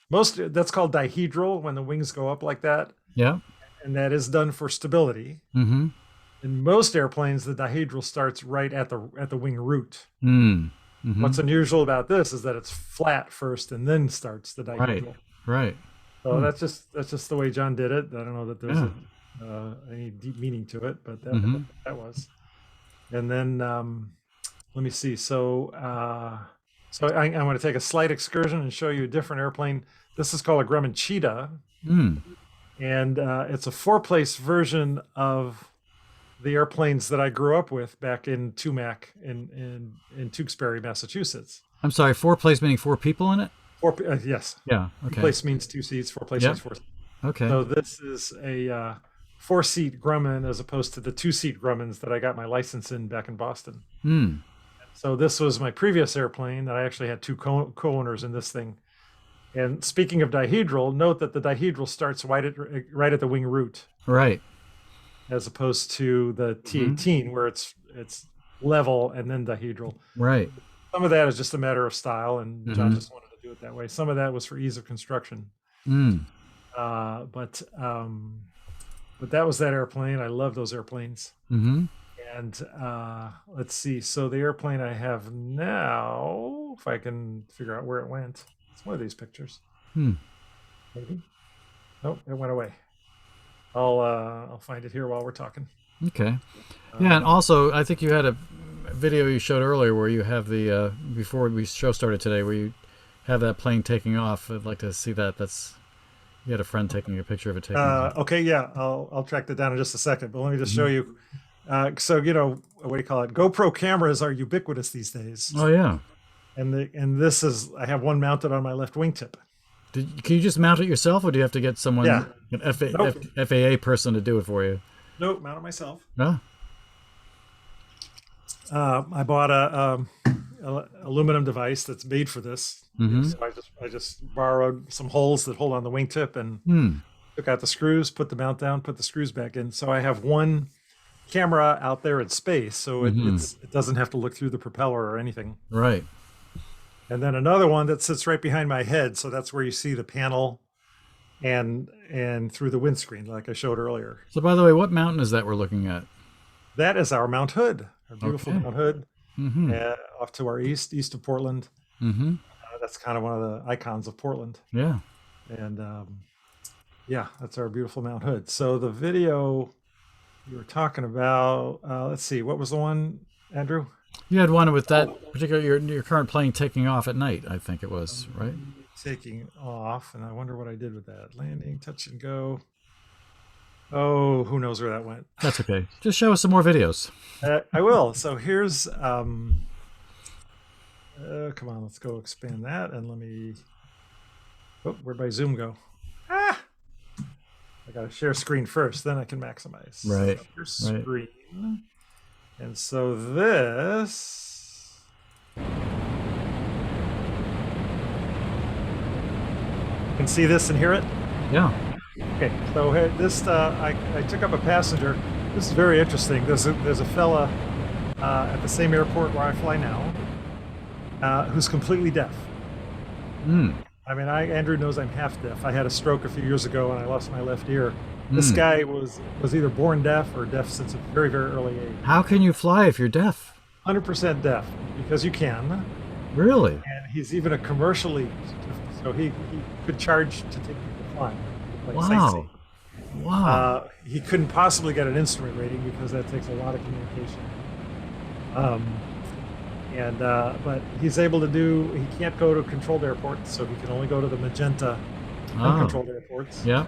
Most that's called dihedral when the wings go up like that, yeah. and that is done for stability. Mm-hmm. In most airplanes, the dihedral starts right at the wing root. Mm. Mm-hmm. What's unusual about this is that it's flat first and then starts the dihedral. Right. So that's just the way John did it. I don't know that there's Yeah. any deep meaning to it, but Mhm. that was. And then let me see. So I'm going to take a slight excursion and show you a different airplane. This is called a Grumman Cheetah, Mm. and it's a four-place version of the airplanes that I grew up with back in Tumac in Tewksbury, Massachusetts. I'm sorry, 4 place meaning 4 people in it? Yes. Yeah. Okay. Place means 2 seats. 4 place Yep. means 4 seats. Okay. So this is a 4-seat Grumman as opposed to the 2-seat Grummans that I got my license in back in Boston. Mm. So this was my previous airplane that I actually had 2 co-owners in this thing. And speaking of dihedral, note that the dihedral starts right at the wing root, Right. as opposed to the T18 where it's level and then dihedral. Right. Some of that is just a matter of style, and John Mhm. just wanted to do it that way. Some of that was for ease of construction. Mm. But that was that airplane. I love those airplanes. Mm-hmm. And let's see. So the airplane I have now, if I can figure out where it went, it's one of these pictures. Hmm. Maybe. Nope, it went away. I'll find it here while we're talking. Okay. Yeah, and also I think you had a video you showed earlier where you have the before we show started today, where you have that plane taking off. I'd like to see that. You had a friend taking a picture of it taking off. Okay, yeah, I'll track that down in just a second. But let me just show you. So what do you call it? GoPro cameras are ubiquitous these days, Oh yeah. and this is I have one mounted on my left wingtip. Can you just mount it yourself, or do you have to get someone, Yeah. an Nope. FAA person to do it for you? Nope, mount it myself. No. I bought aluminum device that's made for this. Mhm. So I just borrowed some holes that hold on the wingtip and Hmm. took out the screws, put the mount down, put the screws back in. So I have one camera out there in space, so Mhm. it doesn't have to look through the propeller or anything. Right. And then another one that sits right behind my head, so that's where you see the panel and through the windscreen, like I showed earlier. So, by the way, what mountain is that we're looking at? That is our Mount Hood, our beautiful Okay. Mount Hood, Mm-hmm. off to our east of Portland. Mm-hmm. That's kind of one of the icons of Portland. Yeah. And yeah, that's our beautiful Mount Hood. So the video you were talking about, let's see, what was the one, Andrew? You had one with that particular your current plane taking off at night. I think it was right. Taking off, and I wonder what I did with that. Landing, touch and go. Oh, who knows where that went? That's okay. Just show us some more videos. I will. So here's, come on, let's go expand that, and let me. Oh, where'd my zoom go? Ah, I got to share screen first, then I can maximize. Right. Share screen. And so this. You can see this and hear it? Yeah. Okay, so this I took up a passenger. This is very interesting. There's a fella at the same airport where I fly now who's completely deaf. Mm. I mean, Andrew knows I'm half deaf. I had a stroke a few years ago and I lost my left ear. This guy was either born deaf or deaf since a very, very early age. How can you fly if you're deaf? 100% deaf, because you can. Really? And he's even a commercially, so he could charge to take people flying. Like Wow. sightseeing. Wow. He couldn't possibly get an instrument rating because that takes a lot of communication. But he's able to do. He can't go to controlled airports, so he can only go to the magenta uncontrolled airports. Yeah.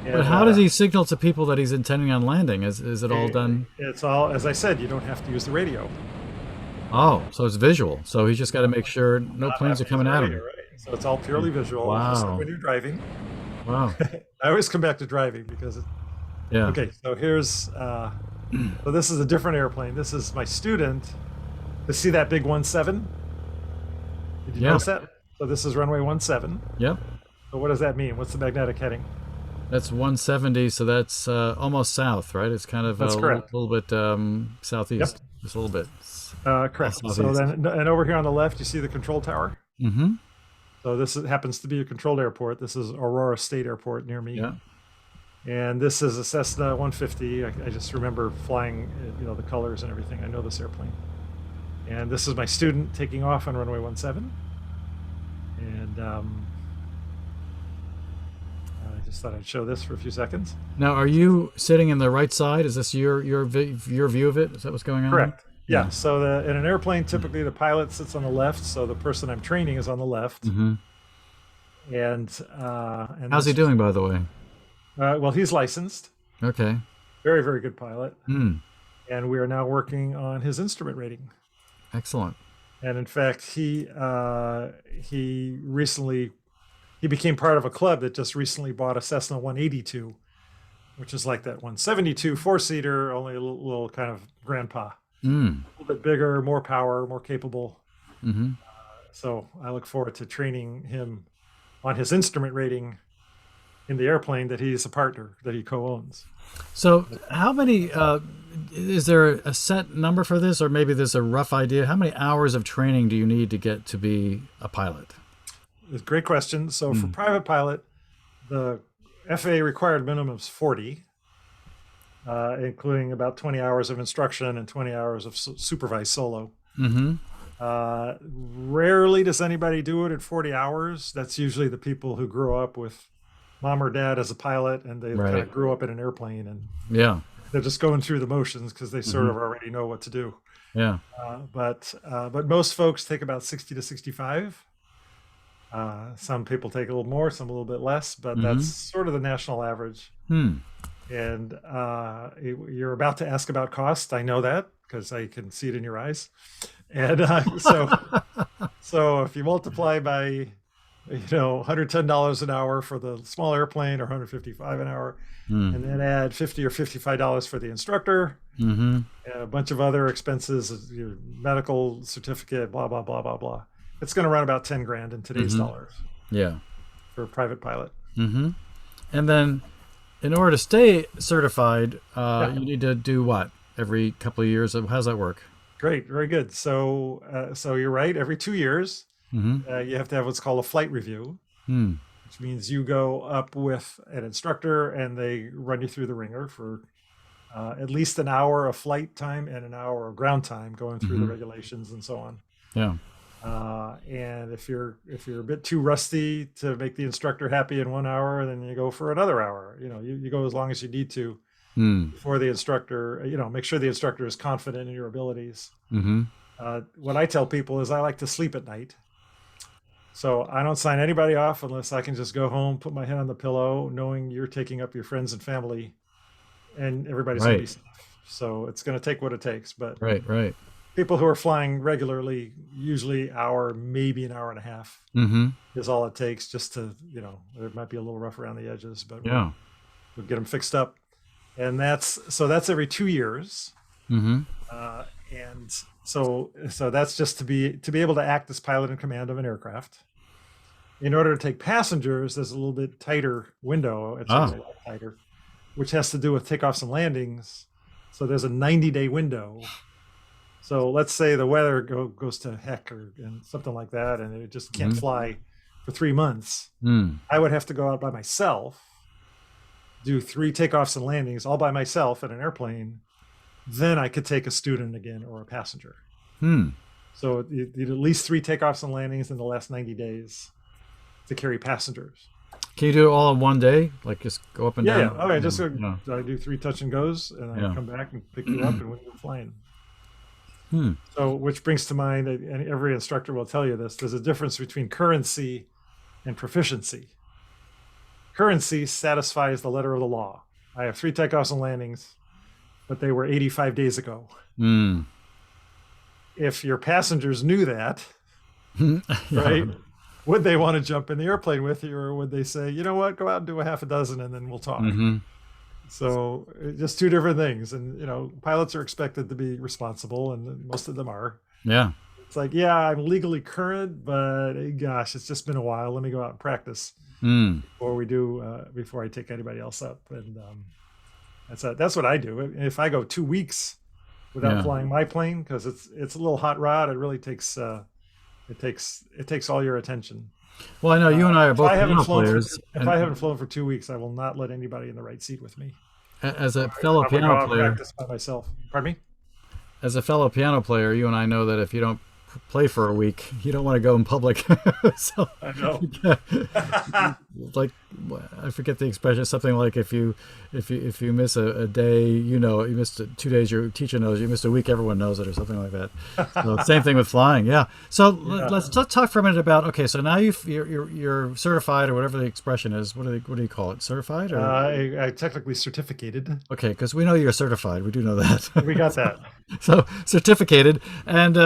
And, But how does he signal to people that he's intending on landing? Is it all done? It's all, as I said, you don't have to use the radio. Oh, so it's visual. So he's just got to make sure no planes are coming at him. Right? So it's all purely visual. Wow. Just like when you're driving. Wow. I always come back to driving because. Yeah. Okay, so here's. So this is a different airplane. This is my student. To see that big 17? Did you notice that? So this is runway 17. Yep. So what does that mean? What's the magnetic heading? That's 170, so that's almost south, right? It's kind of That's correct. little bit southeast. Yep. Just a little bit. Correct. So then, and over here on the left, you see the control tower. Mm-hmm. So this happens to be a controlled airport. This is Aurora State Airport near me. Yeah. And this is a Cessna 150. I just remember flying, the colors and everything. I know this airplane. And this is my student taking off on runway 17. And I just thought I'd show this for a few seconds. Now, are you sitting in the right side? Is this your view of it? Is that what's going on? Correct. Yeah. So in an airplane, typically the pilot sits on the left. So the person I'm training is on the left. Mm-hmm. And How's he doing, by the way? Well, he's licensed. Okay. Very, very good pilot. Mm. And we are now working on his instrument rating. Excellent. And in fact, he became part of a club that just recently bought a Cessna 182, which is like that 172 4-seater, only a little kind of grandpa. Mm. A little bit bigger, more power, more capable. Mm-hmm. So I look forward to training him on his instrument rating in the airplane that he's a partner, that he co-owns. So how many, is there a set number for this, or maybe there's a rough idea? How many hours of training do you need to get to be a pilot? It's a great question. So for private pilot, the FAA required minimum is 40, including about 20 hours of instruction and 20 hours of supervised solo. Mm-hmm. Rarely does anybody do it at 40 hours. That's usually the people who grew up with mom or dad as a pilot, and they kind of grew up in an airplane, and they're just going through the motions because they sort of already know what to do. Yeah. But most folks take about 60 to 65. Some people take a little more, some a little bit less, but that's sort of the national average. Hmm. And you're about to ask about cost. I know that because I can see it in your eyes. And so if you multiply by $110 an hour for the small airplane, or $155 an hour, and then add $50 or $55 for the instructor, Mm-hmm. and a bunch of other expenses, your medical certificate, blah, blah, blah, blah, blah. It's going to run about 10 grand in today's Mm-hmm. dollars Yeah. for a private pilot. Mm-hmm. And then, in order to stay certified, Yeah. you need to do what every couple of years? How does that work? Great. Very good. So you're right. Every 2 years, Mm-hmm. you have to have what's called a flight review, Hmm. which means you go up with an instructor and they run you through the ringer for at least an hour of flight time and an hour of ground time, going through the Mm-hmm. regulations and so on. Yeah. And if you're a bit too rusty to make the instructor happy in 1 hour, then you go for another hour. You go as long as you need to Hmm. before the instructor. Make sure the instructor is confident in your abilities. Mm-hmm. What I tell people is I like to sleep at night. So I don't sign anybody off unless I can just go home, put my head on the pillow, knowing you're taking up your friends and family, and everybody's going to be Right. safe. So it's going to take what it takes. But Right. Right. people who are flying regularly, usually hour, maybe an hour and a half Mm-hmm. is all it takes, just to, it might be a little rough around the edges, but Yeah. we'll get them fixed up. And that's every 2 years. Mm-hmm. And so that's just to be able to act as pilot in command of an aircraft. In order to take passengers, there's a little bit tighter window. It's a lot tighter, which has to do with takeoffs and landings. So there's a 90-day window. So let's say the weather goes to heck and something like that, and it just can't fly for 3 months. Mm. I would have to go out by myself, do 3 takeoffs and landings all by myself in an airplane. Then I could take a student again or a passenger. Hmm. So you need at least 3 takeoffs and landings in the last 90 days to carry passengers. Can you do it all in one day? Like just go up and Yeah, down? yeah. Okay, just Yeah. I do 3 touch and goes, and I come back and pick you up, and we go flying. Hmm. So, which brings to mind, and every instructor will tell you this: there's a difference between currency and proficiency. Currency satisfies the letter of the law. I have 3 takeoffs and landings, but they were 85 days ago. Hmm. If your passengers knew that, Yeah. right, would they want to jump in the airplane with you, or would they say, you know what, go out and do a half a dozen and then we'll talk? Mm-hmm. So just 2 different things. And, pilots are expected to be responsible, and most of them are. Yeah. It's like, yeah, I'm legally current, but gosh, it's just been a while. Let me go out and practice Mm. before I take anybody else up. And that's what I do. If I go 2 weeks without flying my plane, because it's a little hot rod, it really takes it takes all your attention. Well, I know you and I are both If piano players. if I haven't flown for 2 weeks, I will not let anybody in the right seat with me. As a fellow I'm gonna go piano out and player, practice by myself. Pardon me? as a fellow piano player, you and I know that if you don't play for a week, you don't want to go in public. So, I know. like, I forget the expression. Something like if you miss a day, you missed 2 days. Your teacher knows you missed a week. Everyone knows it, or something like that. So same thing with flying. Yeah. So let's talk for a minute about. Okay, so now you're certified, or whatever the expression is. What do you call it? Certified? Or? I technically certificated. Okay, because we know you're certified. We do know that. We got that. So certificated, and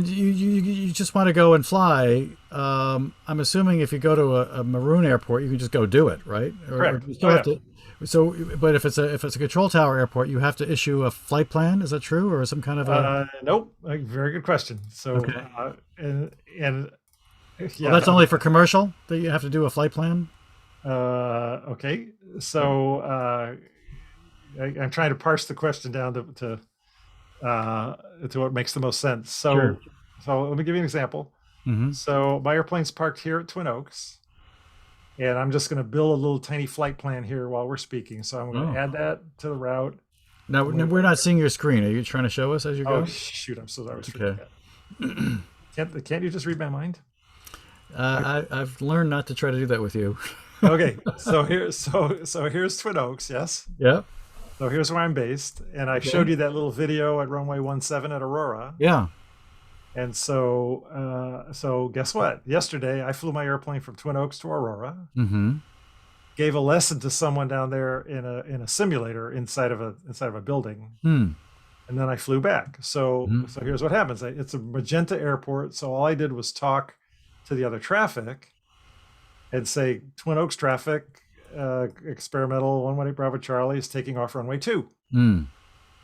you just want to go and fly. I'm assuming if you go to a maroon airport, you can just go do it, right? Correct. Or you still have to, so, but if it's a control tower airport, you have to issue a flight plan. Is that true, or some kind of a? Nope. Very good question. So, Okay. and yeah, Well, that's only for commercial that you have to do a flight plan. okay. So I'm trying to parse the question down to what makes the most sense. So, Sure. so let me give you an example. Mm-hmm. So my airplane's parked here at Twin Oaks, and I'm just going to build a little tiny flight plan here while we're speaking. So I'm going to add that to the route. Now we're not seeing your screen. Are you trying to show us as you go? Oh shoot! I'm so sorry. Can't you just read my mind? I've learned not to try to do that with you. Okay, so here's Twin Oaks. Yes. Yep. So here's where I'm based, and I showed you that little video at runway 17 at Aurora. Yeah. And so guess what? Yesterday I flew my airplane from Twin Oaks to Aurora. Mm-hmm. Gave a lesson to someone down there in a simulator inside of a building, Hmm. and then I flew back. So here's what happens. It's a magenta airport, so all I did was talk to the other traffic and say, Twin Oaks traffic, experimental 118 Bravo Charlie is taking off runway 2. Mm.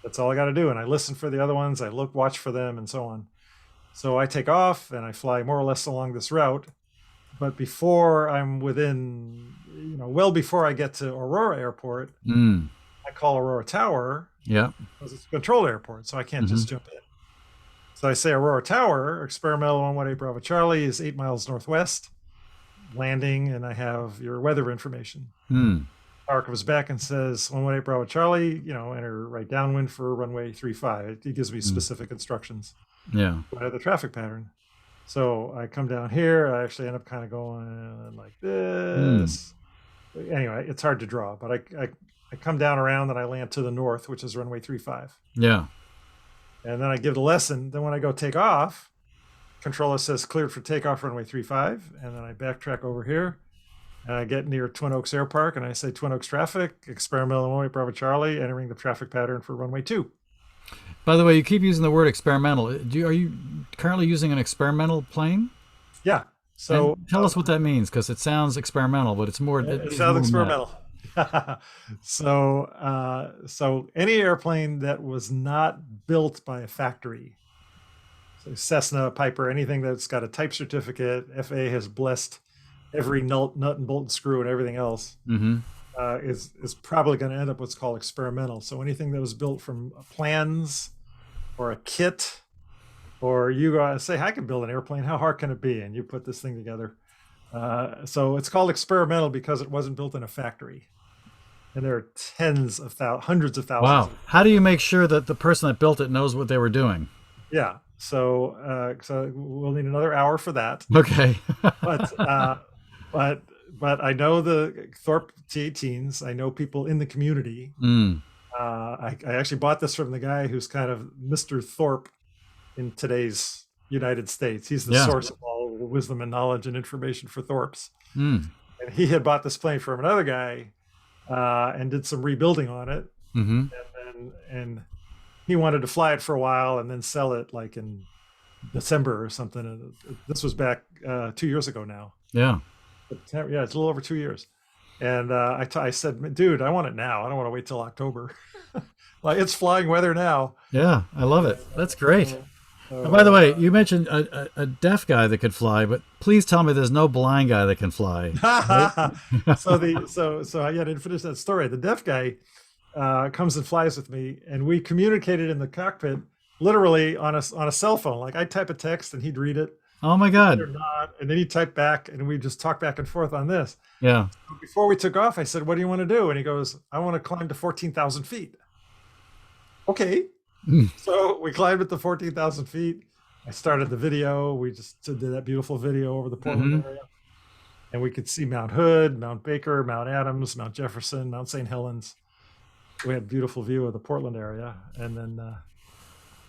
That's all I got to do. And I listen for the other ones. I watch for them and so on. So I take off and I fly more or less along this route. But before I'm within, well before I get to Aurora Airport, Mm. I call Aurora Tower Yeah. because it's a controlled airport. So I can't just jump in. So I say Aurora Tower, experimental 118 Bravo Charlie is 8 miles northwest, landing, and I have your weather information. Mm. Tower comes back and says 118 Bravo Charlie, enter right downwind for runway 35. It gives me specific instructions. Yeah. By the traffic pattern. So I come down here. I actually end up kind of going like this. Anyway, it's hard to draw, but I come down around and I land to the north, which is runway 35. Yeah. And then I give the lesson. Then when I go take off, controller says cleared for takeoff runway 35. And then I backtrack over here and I get near Twin Oaks Air Park and I say Twin Oaks traffic, experimental 118 Bravo Charlie, entering the traffic pattern for runway 2. By the way, you keep using the word experimental. Are you currently using an experimental plane? Yeah. So and tell us what that means, because it sounds experimental, but it's more. It sounds experimental. So any airplane that was not built by a factory, so Cessna, Piper, anything that's got a type certificate, FAA has blessed every nut and bolt and screw and everything else. Mm-hmm. Is probably going to end up what's called experimental. So anything that was built from plans or a kit, or you say, I can build an airplane. How hard can it be? And you put this thing together. So it's called experimental because it wasn't built in a factory. And there are hundreds of thousands. Wow. How do you make sure that the person that built it knows what they were doing? Yeah. So we'll need another hour for that. Okay. But I know the Thorpe T-18s. I know people in the community. Mm. I actually bought this from the guy who's kind of Mr. Thorpe in today's United States. He's the source of all the wisdom and knowledge and information for Thorpes. Mm. And he had bought this plane from another guy and did some rebuilding on it. Mm-hmm. And he wanted to fly it for a while and then sell it like in December or something. And this was back 2 years ago now. Yeah. Yeah, it's a little over 2 years. And I said, dude, I want it now. I don't want to wait till October. Like, it's flying weather now. Yeah, I love it. That's great. And by the way, you mentioned a deaf guy that could fly, but please tell me there's no blind guy that can fly. So I didn't finish that story. The deaf guy comes and flies with me, and we communicated in the cockpit literally on a cell phone. Like, I type a text and he'd read it. Oh my God. Or not, and then he typed back and we just talked back and forth on this. Yeah. Before we took off, I said, what do you want to do? And he goes, I want to climb to 14,000 feet. Okay. So we climbed it to 14,000 feet. I started the video. We just did that beautiful video over the Portland area. And we could see Mount Hood, Mount Baker, Mount Adams, Mount Jefferson, Mount St. Helens. We had a beautiful view of the Portland area. And then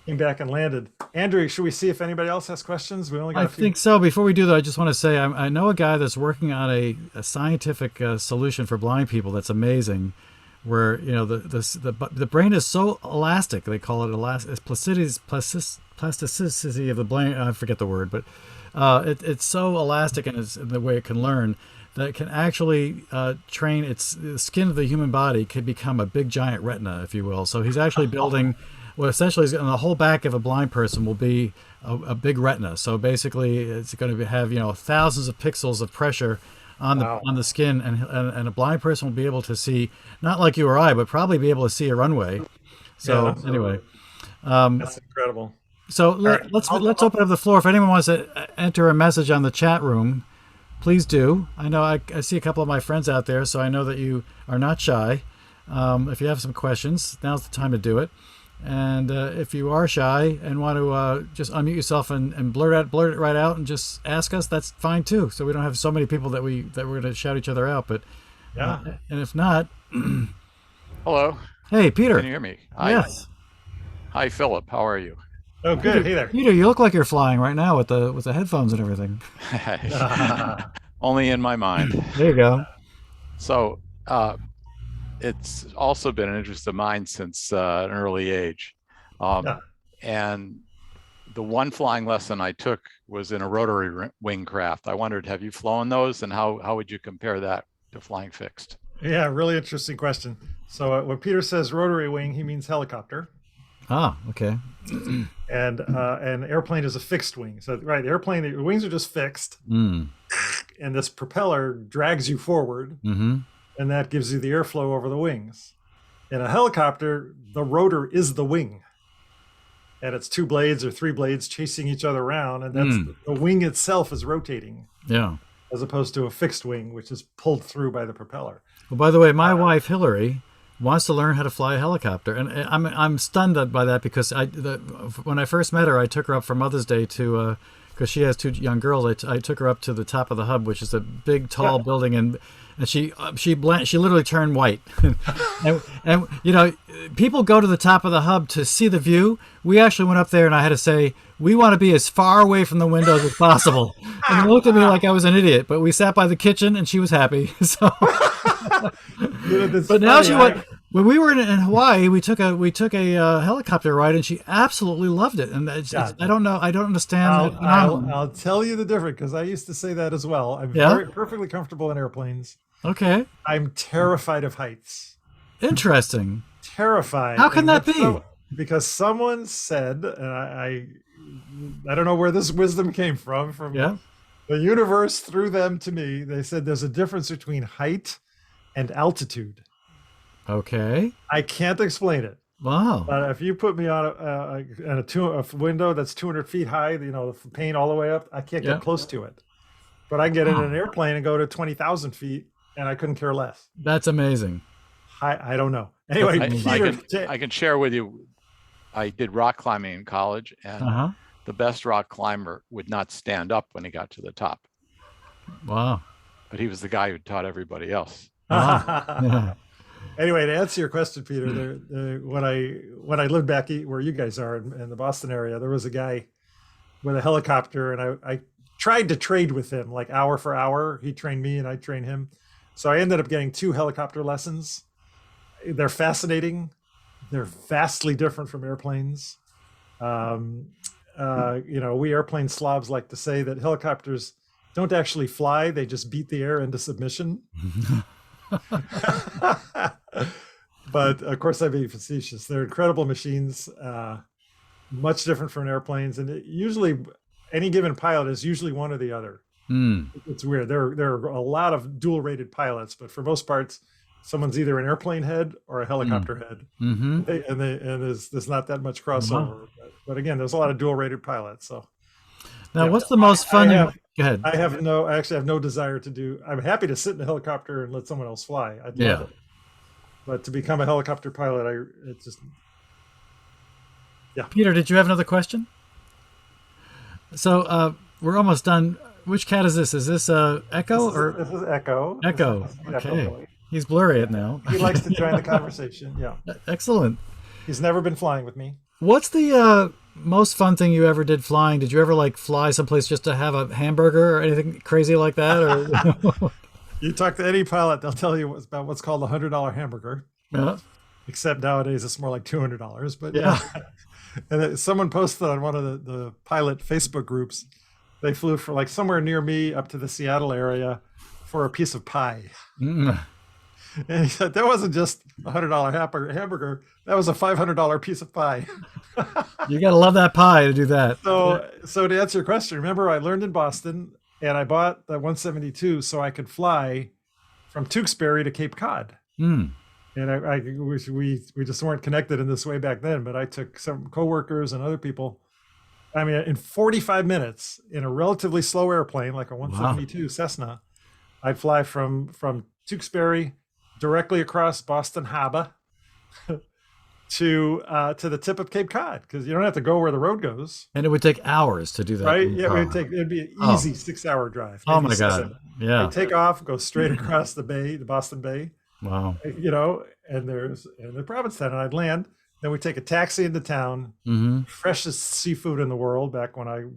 came back and landed. Andrew, should we see if anybody else has questions? We only got I think so. Before we do that, I just want to say I know a guy that's working on a scientific solution for blind people that's amazing, where the brain is so elastic. They call it plasticity of the brain. I forget the word, but it's so elastic in the way it can learn that it can actually train the skin of the human body could become a big giant retina, if you will. So he's actually building. Well, essentially, the whole back of a blind person will be a big retina. So basically, it's going to have thousands of pixels of pressure on the skin, and a blind person will be able to see, not like you or I, but probably be able to see a runway. So anyway, that's incredible. So let's open up the floor. If anyone wants to enter a message on the chat room, please do. I know I see a couple of my friends out there, so I know that you are not shy. If you have some questions, now's the time to do it. And if you are shy and want to just unmute yourself and blurt it right out and just ask us, that's fine too. So we don't have so many people that we're going to shout each other out. But and if not, hello. Hey, Peter. Can you hear me? Hi. Yes. Hi, Philip. How are you? Oh, good. Hey there, Peter. You look like you're flying right now with the headphones and everything. Only in my mind. There you go. So. It's also been an interest of mine since an early age. And the one flying lesson I took was in a rotary wing craft. I wondered, have you flown those, and how would you compare that to flying fixed? Yeah, really interesting question. So when Peter says rotary wing, he means helicopter, Ah, okay. and an airplane is a fixed wing. So right, the airplane, the wings are just fixed, Mm. and this propeller drags you forward, Mm-hmm. and that gives you the airflow over the wings. In a helicopter, the rotor is the wing, and it's two blades or three blades chasing each other around, and that's Mm. the wing itself is rotating, Yeah. as opposed to a fixed wing, which is pulled through by the propeller. Well, by the way, my wife Hillary wants to learn how to fly a helicopter, and I'm stunned by that because when I first met her, I took her up for Mother's Day to because she has two young girls. I took her up to the top of the hub, which is a big, tall building, and she literally turned white. and you know, people go to the top of the hub to see the view. We actually went up there, and I had to say, we want to be as far away from the windows as possible. And they looked at me like I was an idiot, but we sat by the kitchen, and she was happy. So. But now when we were in Hawaii, we took a helicopter ride, and she absolutely loved it. And I don't know, I don't understand. I'll tell you the difference, because I used to say that as well. I'm perfectly comfortable in airplanes. Okay. I'm terrified of heights. Interesting. Terrified. How can that be? Because someone said, and I don't know where this wisdom came from the universe through them to me. They said there's a difference between height and altitude. Okay. I can't explain it. Wow. But if you put me on a window that's 200 feet high, you know, the pane all the way up, I can't get close to it. But I can get in an airplane and go to 20,000 feet, and I couldn't care less. That's amazing. I don't know. Anyway, I can share with you. I did rock climbing in college, and the best rock climber would not stand up when he got to the top. Wow. But he was the guy who taught everybody else. Anyway, to answer your question, Peter, when I lived back where you guys are in the Boston area, there was a guy with a helicopter, and I tried to trade with him, like hour for hour. He trained me and I trained him. So I ended up getting 2 helicopter lessons. They're fascinating. They're vastly different from airplanes. We airplane slobs like to say that helicopters don't actually fly. They just beat the air into submission. But of course, I'm being facetious. They're incredible machines, much different from airplanes. And usually any given pilot is usually one or the other. It's weird. There are a lot of dual rated pilots, but for most parts, someone's either an airplane head or a helicopter head. And there's not that much crossover. But again, there's a lot of dual rated pilots. So now, what's the most fun? Go ahead. I actually have no desire to do. I'm happy to sit in a helicopter and let someone else fly. I'd love it. But to become a helicopter pilot, it's just. Peter, did you have another question? So we're almost done. Which cat is this? Is this Echo or? This is Echo. Echo. Okay. He's blurry now. He likes to join the conversation. Yeah. Excellent. He's never been flying with me. What's the most fun thing you ever did flying? Did you ever fly someplace just to have a hamburger or anything crazy like that? Or you talk to any pilot, they'll tell you about what's called a $100 hamburger. Yeah. Except nowadays it's more like $200. But yeah. And then someone posted on one of the pilot Facebook groups. They flew for somewhere near me up to the Seattle area for a piece of pie. And he said, that wasn't just a $100 hamburger. That was a $500 piece of pie. You got to love that pie to do that. So to answer your question, remember I learned in Boston and I bought the 172 so I could fly from Tewksbury to Cape Cod. And we just weren't connected in this way back then, but I took some coworkers and other people. I mean, in 45 minutes in a relatively slow airplane, like a 172 Cessna, I'd fly from Tewksbury directly across Boston Harbor to the tip of Cape Cod, because you don't have to go where the road goes. And it would take hours to do that. Right? Yeah, it'd be an easy 6-hour drive. Oh my God. Yeah. I'd take off, go straight across the bay, the Boston Bay. Wow. And there's the Provincetown, and I'd land. Then we take a taxi into town, freshest seafood in the world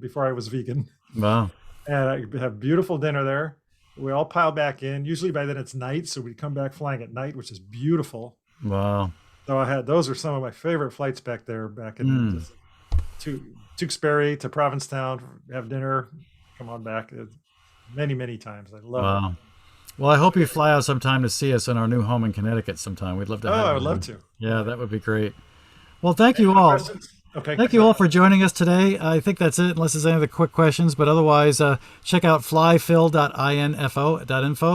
before I was vegan. Wow. And I have beautiful dinner there. We all pile back in. Usually by then it's night, so we come back flying at night, which is beautiful. Wow. So those are some of my favorite flights back there, back in Tewksbury to Provincetown, have dinner, come on back. Many, many times. I love it. Well, I hope you fly out sometime to see us in our new home in Connecticut sometime. We'd love to Oh, have I you. would love to. Yeah, that would be great. Well, thank Any you other all. questions? Okay. Thank you all for joining us today. I think that's it, unless there's any other quick questions. But otherwise, check out flyphil.info.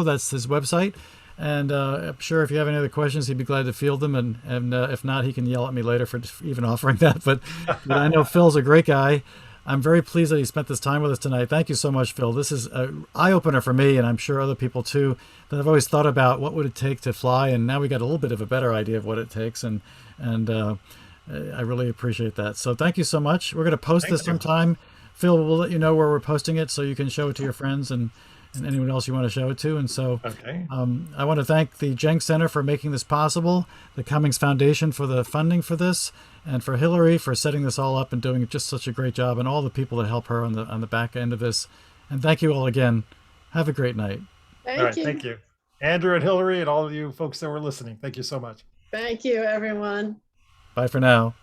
That's his website. And I'm sure if you have any other questions, he'd be glad to field them. And if not, he can yell at me later for even offering that. But I know Phil's a great guy. I'm very pleased that he spent this time with us tonight. Thank you so much, Phil. This is an eye-opener for me, and I'm sure other people too, that I've always thought about what would it take to fly, and now we got a little bit of a better idea of what it takes. And I really appreciate that. So thank you so much. We're going to post this sometime. Phil, we'll let you know where we're posting it so you can show it to your friends and anyone else you want to show it to. And so I want to thank the Jenks Center for making this possible, the Cummings Foundation for the funding for this, and for Hillary for setting this all up and doing just such a great job, and all the people that help her on the back end of this. And thank you all again. Have a great night. Thank you. Thank you. Andrew and Hillary and all of you folks that were listening. Thank you so much. Thank you, everyone. Bye for now.